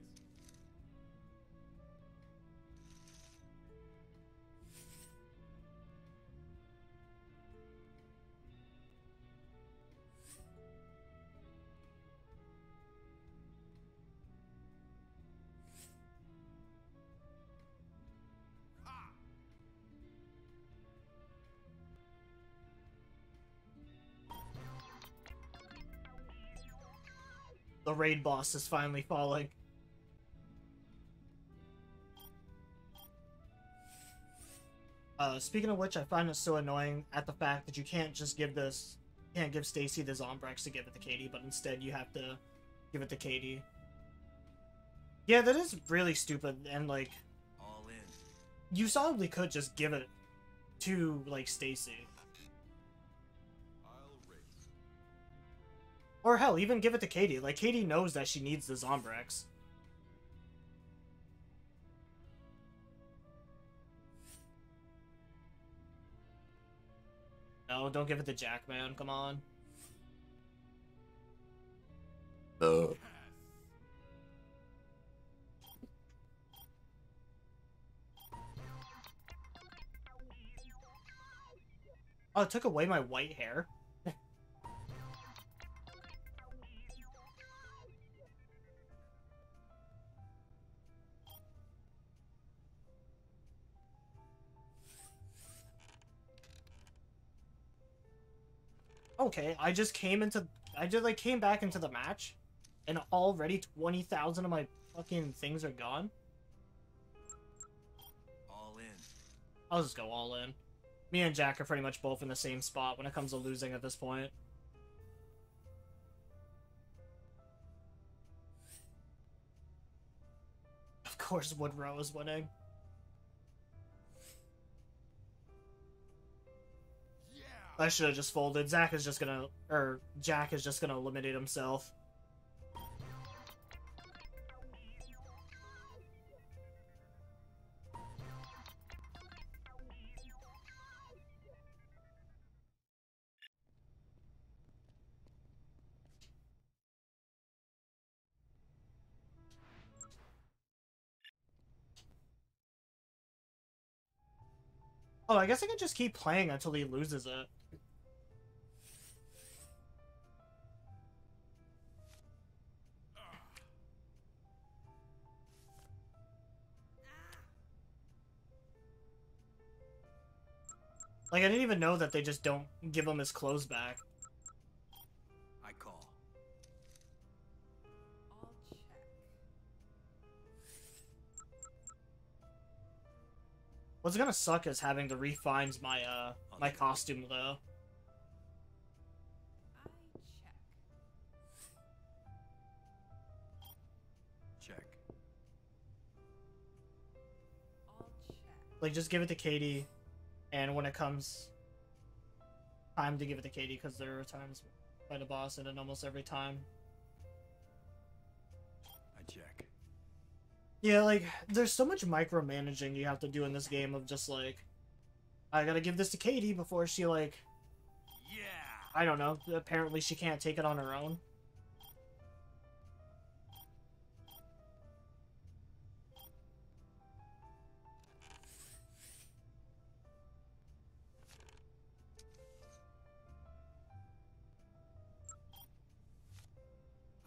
Ah. The raid boss is finally falling. Speaking of which, I find it so annoying at the fact that you can't just give this... You can't give Stacy the Zombrex to give it to Katie, but instead you have to give it to Katie. Yeah, that is really stupid, and, like... All in. You solidly could just give it to, like, Stacy. I'll raise. Or hell, even give it to Katie. Like, Katie knows that she needs the Zombrex. No, don't give it to Jack, man. Come on. Oh, it took away my white hair. Okay, I just came back into the match, and already 20,000 of my fucking things are gone. All in. I'll just go all in. Me and Jack are pretty much both in the same spot when it comes to losing at this point. Of course, Woodrow is winning. Yeah. I should have just folded. Jack is just gonna eliminate himself. Oh, I guess I can just keep playing until he loses it. Like, I didn't even know that they just don't give him his clothes back. I call. I'll check. What's gonna suck is having to refind my, my costume, though. I check. Check. I'll check. Like, just give it to Katie, and when it comes time to give it to Katie, because there are times by the boss, and then almost every time. I check. Yeah, like, there's so much micromanaging you have to do in this game of just, like, I gotta give this to Katie before she, like, Yeah. I don't know, apparently she can't take it on her own.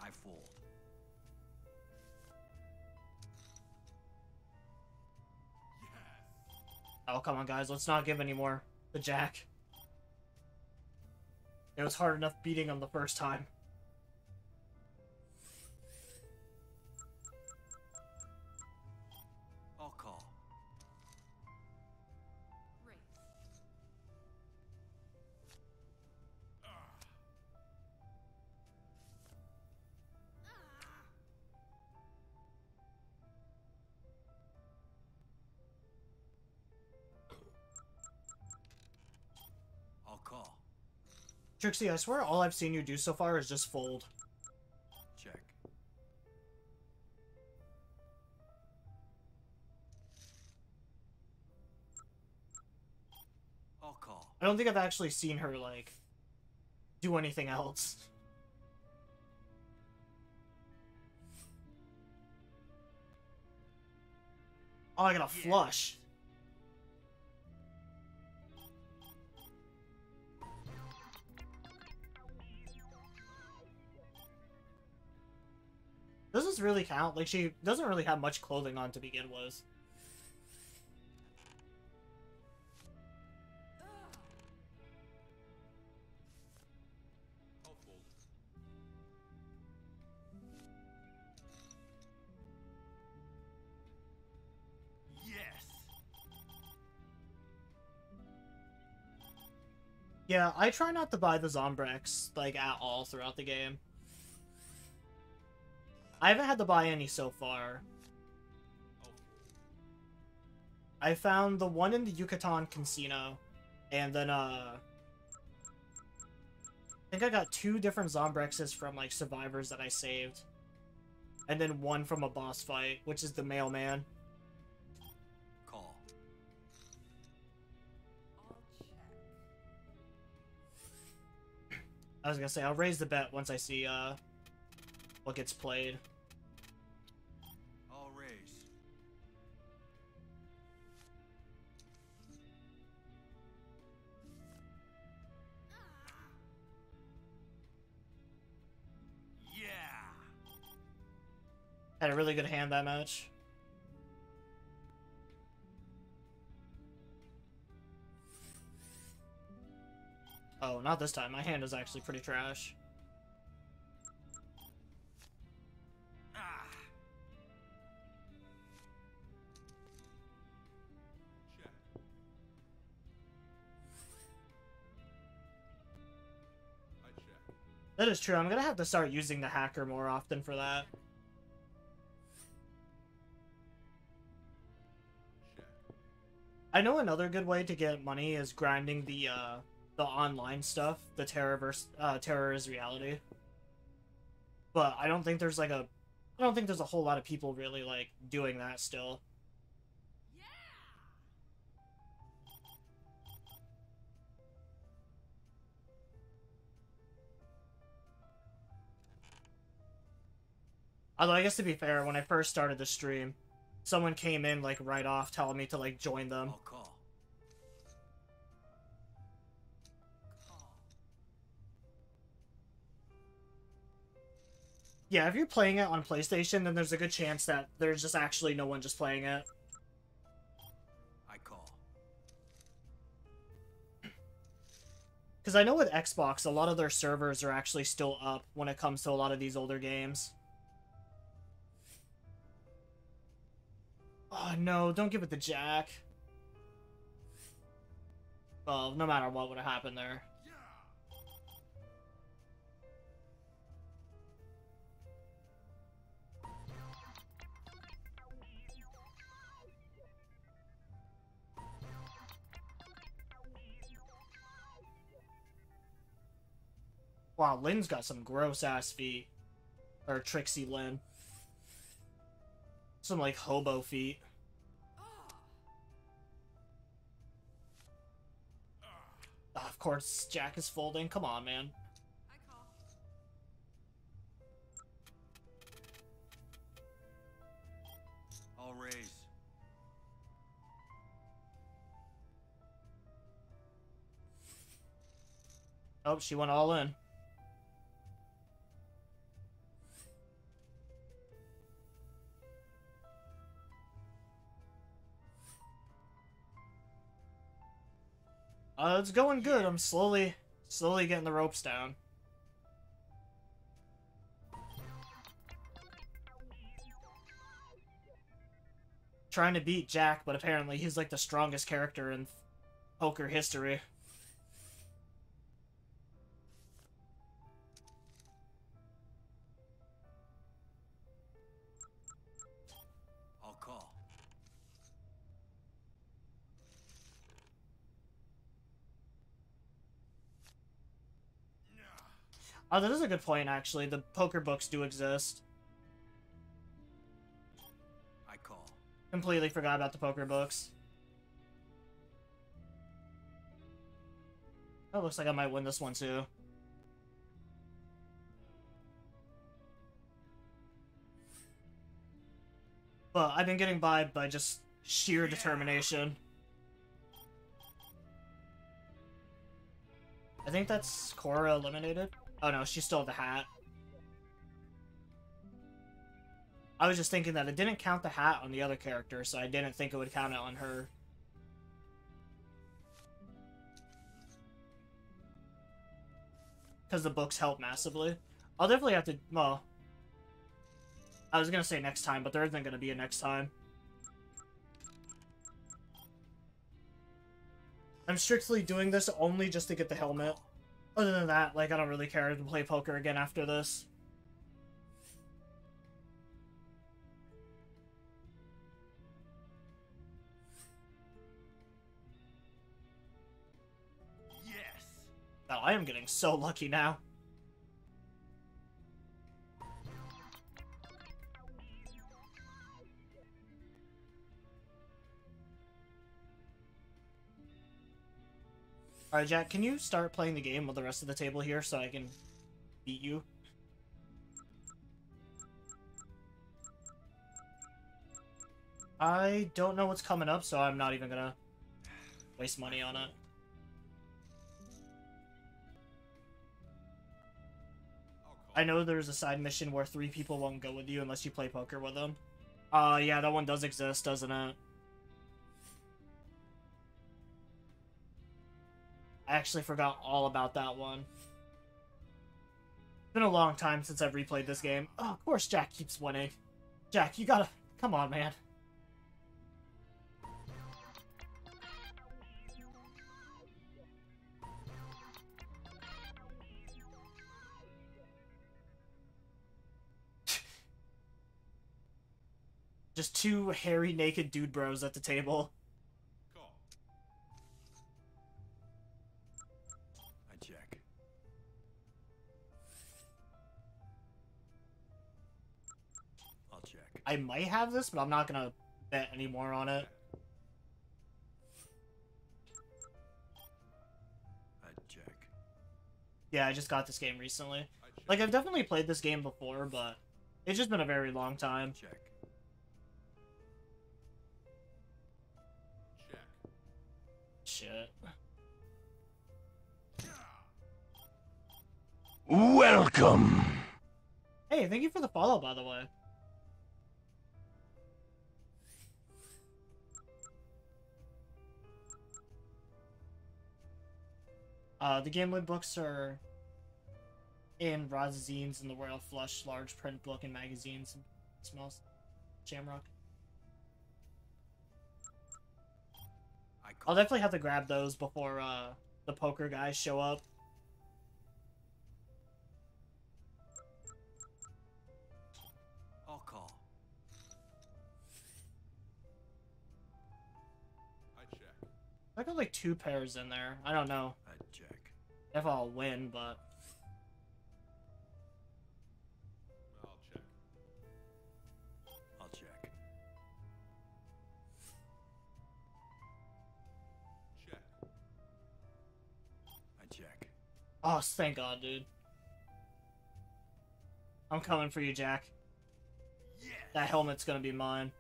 I fold. Oh, come on, guys, let's not give anymore to Jack. It was hard enough beating him the first time. I'll call. Race. I'll call. Trixie, I swear all I've seen you do so far is just fold. Check. I'll call. I don't think I've actually seen her, like, do anything else. Oh, I got a flush. Does this really count? Like, she doesn't really have much clothing on to begin with. I'll fold. Yes. Yeah, I try not to buy the Zombrex, like, at all throughout the game. I haven't had to buy any so far. I'll fold. I found the one in the Yucatan Casino, and then, I think I got 2 different Zombrexes from, like, survivors that I saved. And then one from a boss fight, which is the mailman. Call. I'll check. I was gonna say, I'll raise the bet once I see, what gets played. I'll raise. Yeah. Had a really good hand that match. Oh, not this time. My hand is actually pretty trash. Ah. Check. I check. That is true. I'm gonna have to start using the hacker more often for that. Check. I know another good way to get money is grinding the online stuff, the Terror is Reality. But I don't think there's like I don't think there's a whole lot of people really like doing that still. Although I guess to be fair, when I first started the stream, someone came in like right off telling me to like join them. I'll call. Yeah, if you're playing it on PlayStation, then there's a good chance that there's just actually no one just playing it. I call. Because I know with Xbox, a lot of their servers are actually still up when it comes to a lot of these older games. Oh no, don't give it to Jack. Well, no matter what would have happened there. Wow, Lynn's got some gross-ass feet. Or Trixie Lynn. Some, like, hobo feet. Oh, of course, Jack is folding. Come on, man. I call. I'll raise. Oh, she went all in. It's going good. I'm slowly getting the ropes down. Trying to beat Jack, but apparently he's like the strongest character in poker history. I'll call. Oh, that is a good point, actually. The poker books do exist. I call. Completely forgot about the poker books. Oh, looks like I might win this one, too. But I've been getting by just sheer determination. I think that's Cora eliminated. Oh no, she's still the hat. I was just thinking that it didn't count the hat on the other character, so I didn't think it would count it on her. Because the books help massively. I'll definitely have to, well, I was gonna say next time, but there isn't gonna be a next time. I'm strictly doing this only just to get the helmet. Other than that, like, I don't really care to play poker again after this. Yes. Oh, I am getting so lucky now. Alright, Jack, can you start playing the game with the rest of the table here so I can beat you? I don't know what's coming up, so I'm not even gonna waste money on it. I know there's a side mission where 3 people won't go with you unless you play poker with them. Yeah, that one does exist, doesn't it? I actually forgot all about that one. It's been a long time since I've replayed this game. Oh, of course Jack keeps winning. Jack, you gotta... Come on, man. Just 2 hairy, naked dude bros at the table. Call. I check. I'll check. I might have this, but I'm not gonna bet anymore on it. I check. Yeah, I just got this game recently. Like, I've definitely played this game before, but it's just been a very long time. Check. Shit. Welcome. Hey, thank you for the follow, by the way. The Gambling books are in Razines in the Royal Flush, large print book and magazines. Smells Shamrock. I'll definitely have to grab those before the poker guys show up. I'll call. I check. I got like 2 pairs in there. I don't know I check. if I'll win, but I'll check. I'll check. Check. I check. oh, thank God, dude. I'm coming for you, Jack. Yes. That helmet's gonna be mine.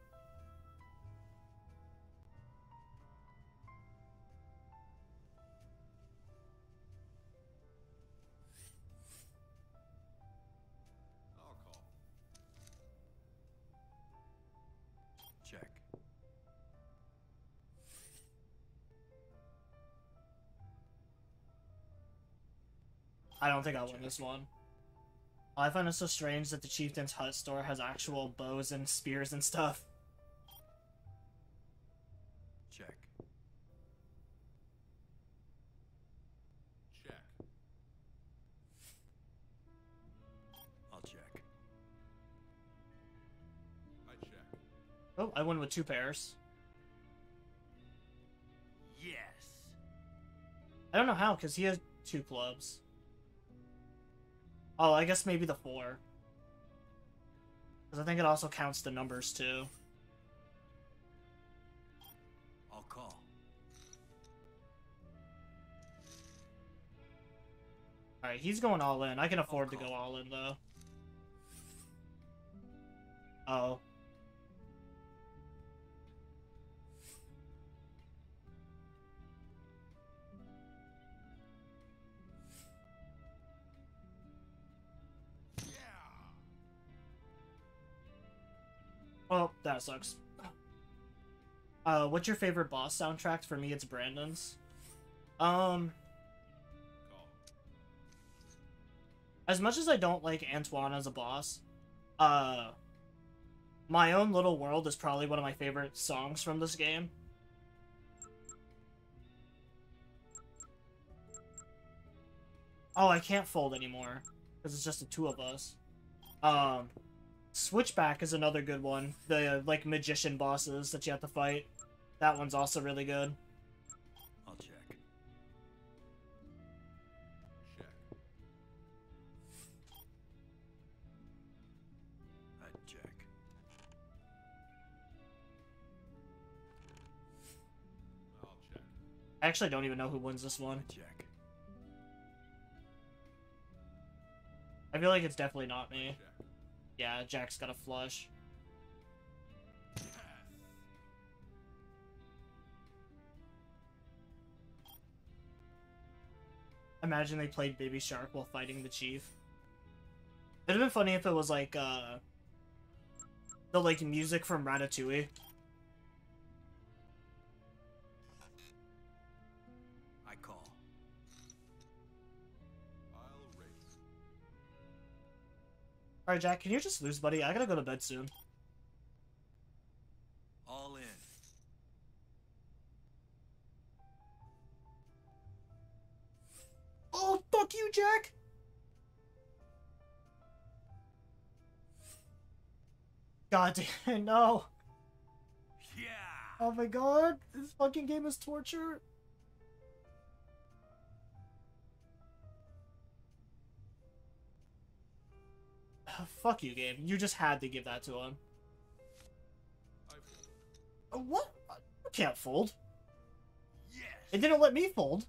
I'll call. Check. I don't think I'll win this one. I find it so strange that the Chieftain's Hut store has actual bows and spears and stuff. Check. Check. I'll check. I check. Oh, I win with 2 pairs. Yes. I don't know how, because he has 2 clubs. Oh, I guess maybe the 4. Because I think it also counts the numbers, too. I'll call. Alright, he's going all in. I can afford to go all in, though. Oh. Well, that sucks. What's your favorite boss soundtrack? For me, it's Brandon's. Call. As much as I don't like Antoine as a boss, My Own Little World is probably one of my favorite songs from this game. Oh, I can't fold anymore, because it's just the 2 of us. Switchback is another good one. The, like, magician bosses that you have to fight. That one's also really good. I'll check. Check. I check. I I actually don't even know who wins this one. Check. I feel like it's definitely not me. Check. Yeah, Jack's got a flush. Imagine they played Baby Shark while fighting the chief. It'd have been funny if it was like, the, like, music from Ratatouille. I call. I'll race. Alright, Jack, can you just lose, buddy? I gotta go to bed soon. All in. Oh, fuck you, Jack! God damn it, no! Yeah. Oh my god, this fucking game is torture. Fuck you, game. You just had to give that to him. What? You can't fold. Yes. It didn't let me fold.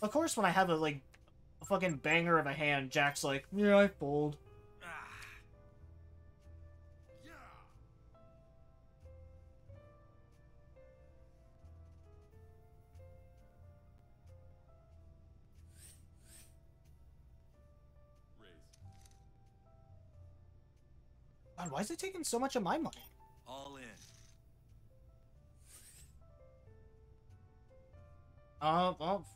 Of course, when I have a, like, a fucking banger of a hand, Jack's like, yeah, I fold. Ah. Yeah. Raise. God, why is it taking so much of my money? All in. Well,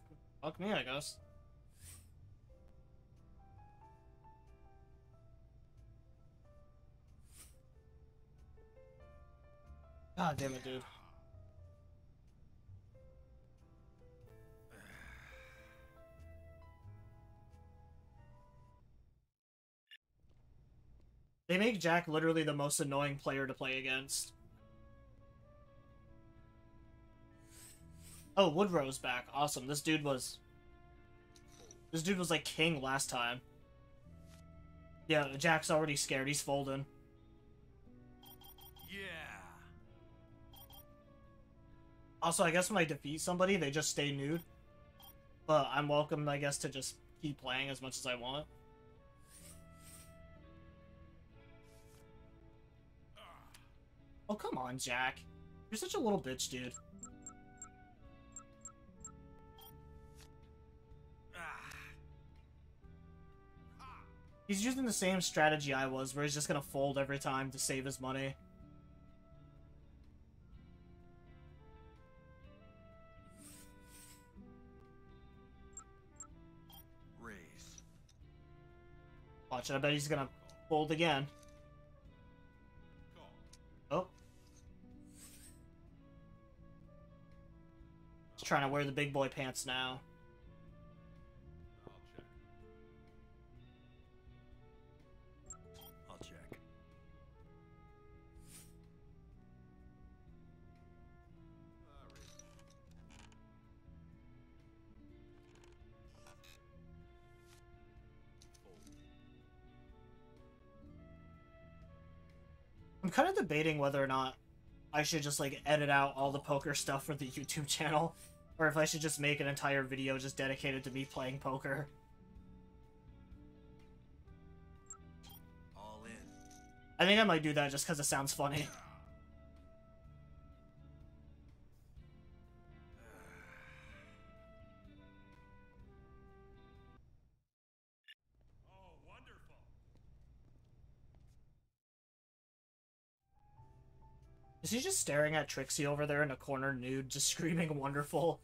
fuck me, I guess. God damn it, dude. They make Jack literally the most annoying player to play against. Oh, Woodrow's back. Awesome. This dude was like king last time. Yeah, Jack's already scared. He's folding. Yeah. Also, I guess when I defeat somebody, they just stay nude. But I'm welcome, I guess, to just keep playing as much as I want. Oh, come on, Jack. You're such a little bitch, dude. He's using the same strategy I was, where he's just gonna fold every time to save his money. Raise. Watch it, I bet he's gonna fold again. Oh. He's trying to wear the big boy pants now. I'll check. I'm kind of debating whether or not I should just, like, edit out all the poker stuff for the YouTube channel, or if I should just make an entire video just dedicated to me playing poker. All in. I think I might do that just because it sounds funny. Oh, wonderful. Is he just staring at Trixie over there in a corner nude, just screaming wonderful?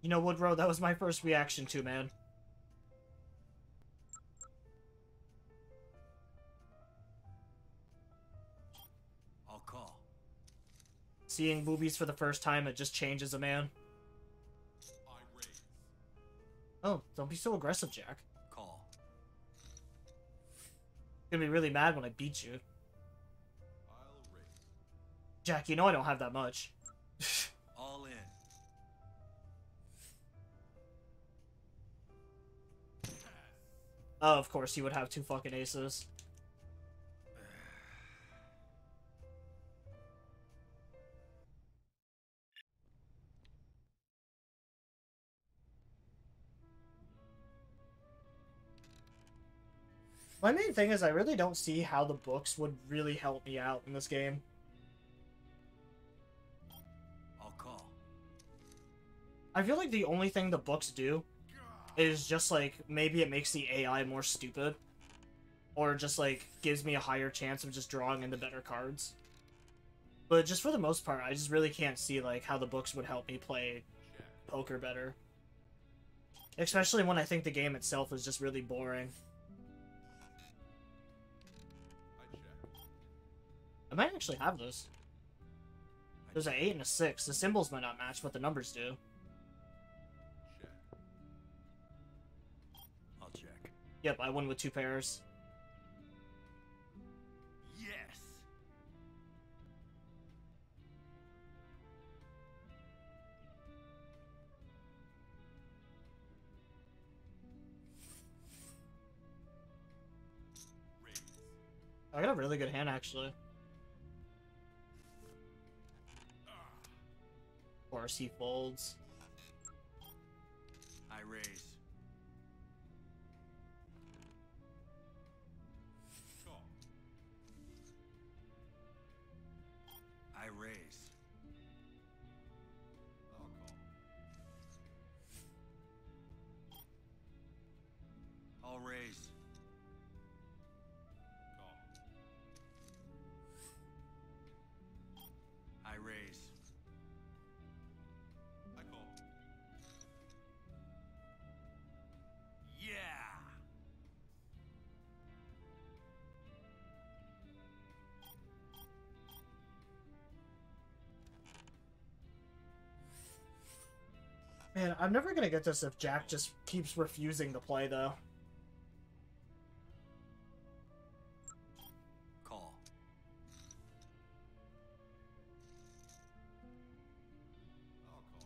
You know, Woodrow, that was my first reaction too, man. I'll call. Seeing boobies for the first time, it just changes a man. I raise. Oh, don't be so aggressive, Jack. Call. You're gonna be really mad when I beat you. I'll raise. Jack, you know I don't have that much. All in. Oh, of course, he would have two fucking aces. My main thing is I really don't see how the books would really help me out in this game. I'll call. I feel like the only thing the books do is just, like, maybe it makes the AI more stupid. Or just, like, gives me a higher chance of just drawing in the better cards. But just for the most part, I just really can't see, like, how the books would help me play poker better. Especially when I think the game itself is just really boring. I check. I might actually have this. There's an 8 and a 6. The symbols might not match, but the numbers do. Check. I'll check. Yep, I win with 2 pairs. Yes. Raise. I got a really good hand, actually. Of course, he folds. I raise. Call. I raise. I'll call. I'll raise. Call. I raise. I call. Yeah. Man, I'm never gonna get this if Jack just keeps refusing to play, though. Call. I'll call.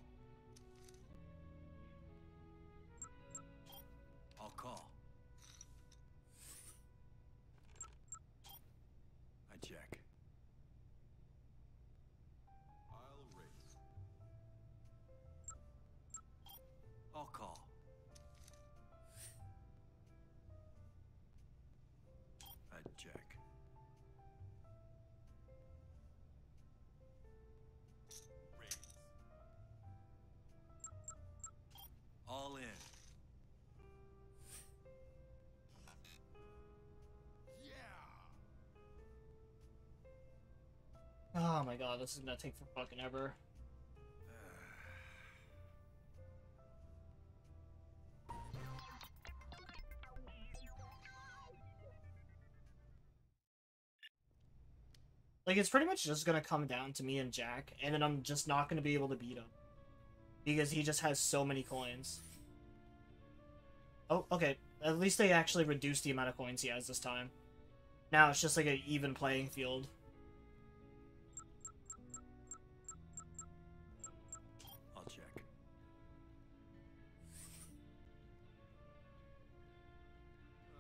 I'll call. I check. I'll raise. I'll call. I check. Raise. All in. Yeah. Oh my god, this is gonna take for fucking ever. Like, it's pretty much just gonna come down to me and Jack, and then I'm just not gonna be able to beat him. Because he just has so many coins. Oh, okay. At least they actually reduced the amount of coins he has this time. Now it's just like an even playing field. I'll check.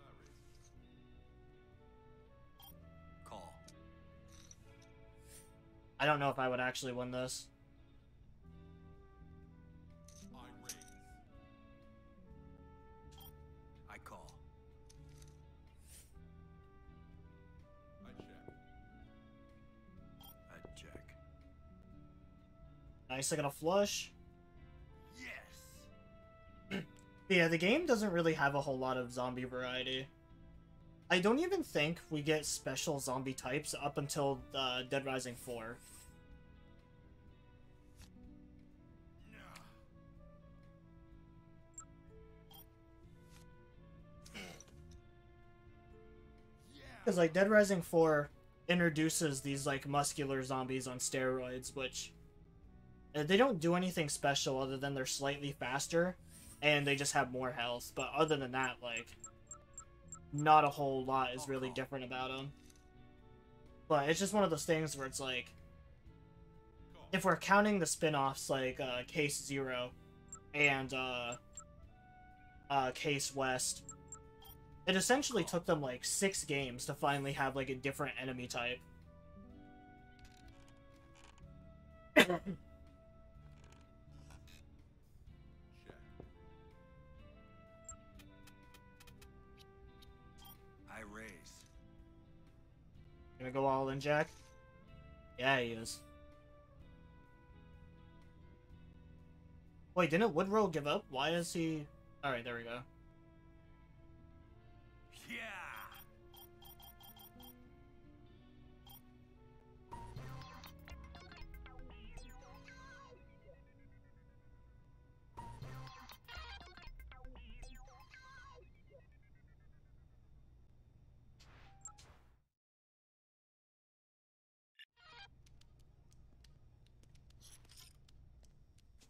Raise. Call. I don't know if I would actually win this. I raise. I call. I check. I check. Nice, I got a flush. Yes. Yeah, the game doesn't really have a whole lot of zombie variety. I don't even think we get special zombie types up until Dead Rising 4. Yeah. Because, like, Dead Rising 4 introduces these, like, muscular zombies on steroids, which... they don't do anything special other than they're slightly faster, and they just have more health. But other than that, like, not a whole lot is really different about them. But it's just one of those things where it's like, Call. if we're counting the spin-offs like Case Zero and Case West, It essentially took them like 6 games to finally have like a different enemy type. Check. I raise. Gonna go all in, Jack? Yeah, he is. Wait, didn't Woodrow give up? Why is he... Alright, there we go. Yeah.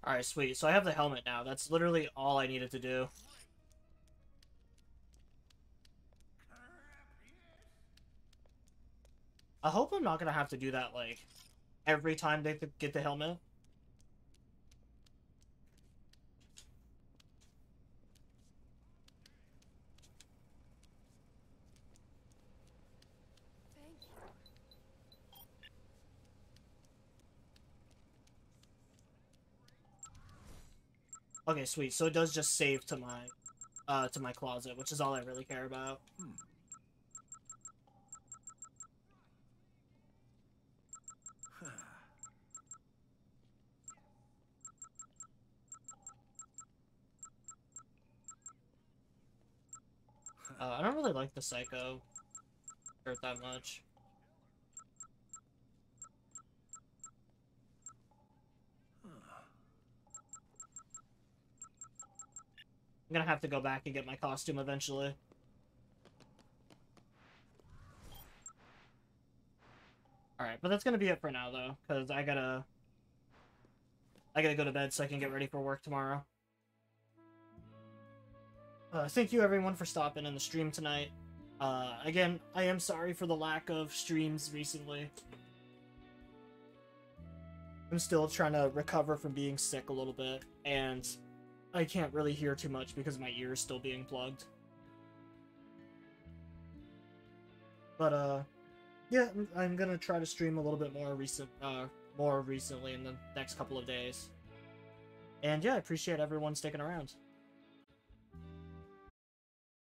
Alright, sweet. So I have the helmet now. That's literally all I needed to do. I hope I'm not gonna have to do that, like, every time they get the helmet. Okay, sweet. So it does just save to my closet, which is all I really care about. I don't really like the Psycho shirt that much. I'm gonna have to go back and get my costume eventually. Alright, but that's gonna be it for now, though, because I gotta go to bed so I can get ready for work tomorrow. Thank you, everyone, for stopping in the stream tonight. Again, I am sorry for the lack of streams recently. I'm still trying to recover from being sick a little bit, and I can't really hear too much because my ear is still being plugged. But, yeah, I'm gonna try to stream a little bit more recently in the next couple of days. And yeah, I appreciate everyone sticking around.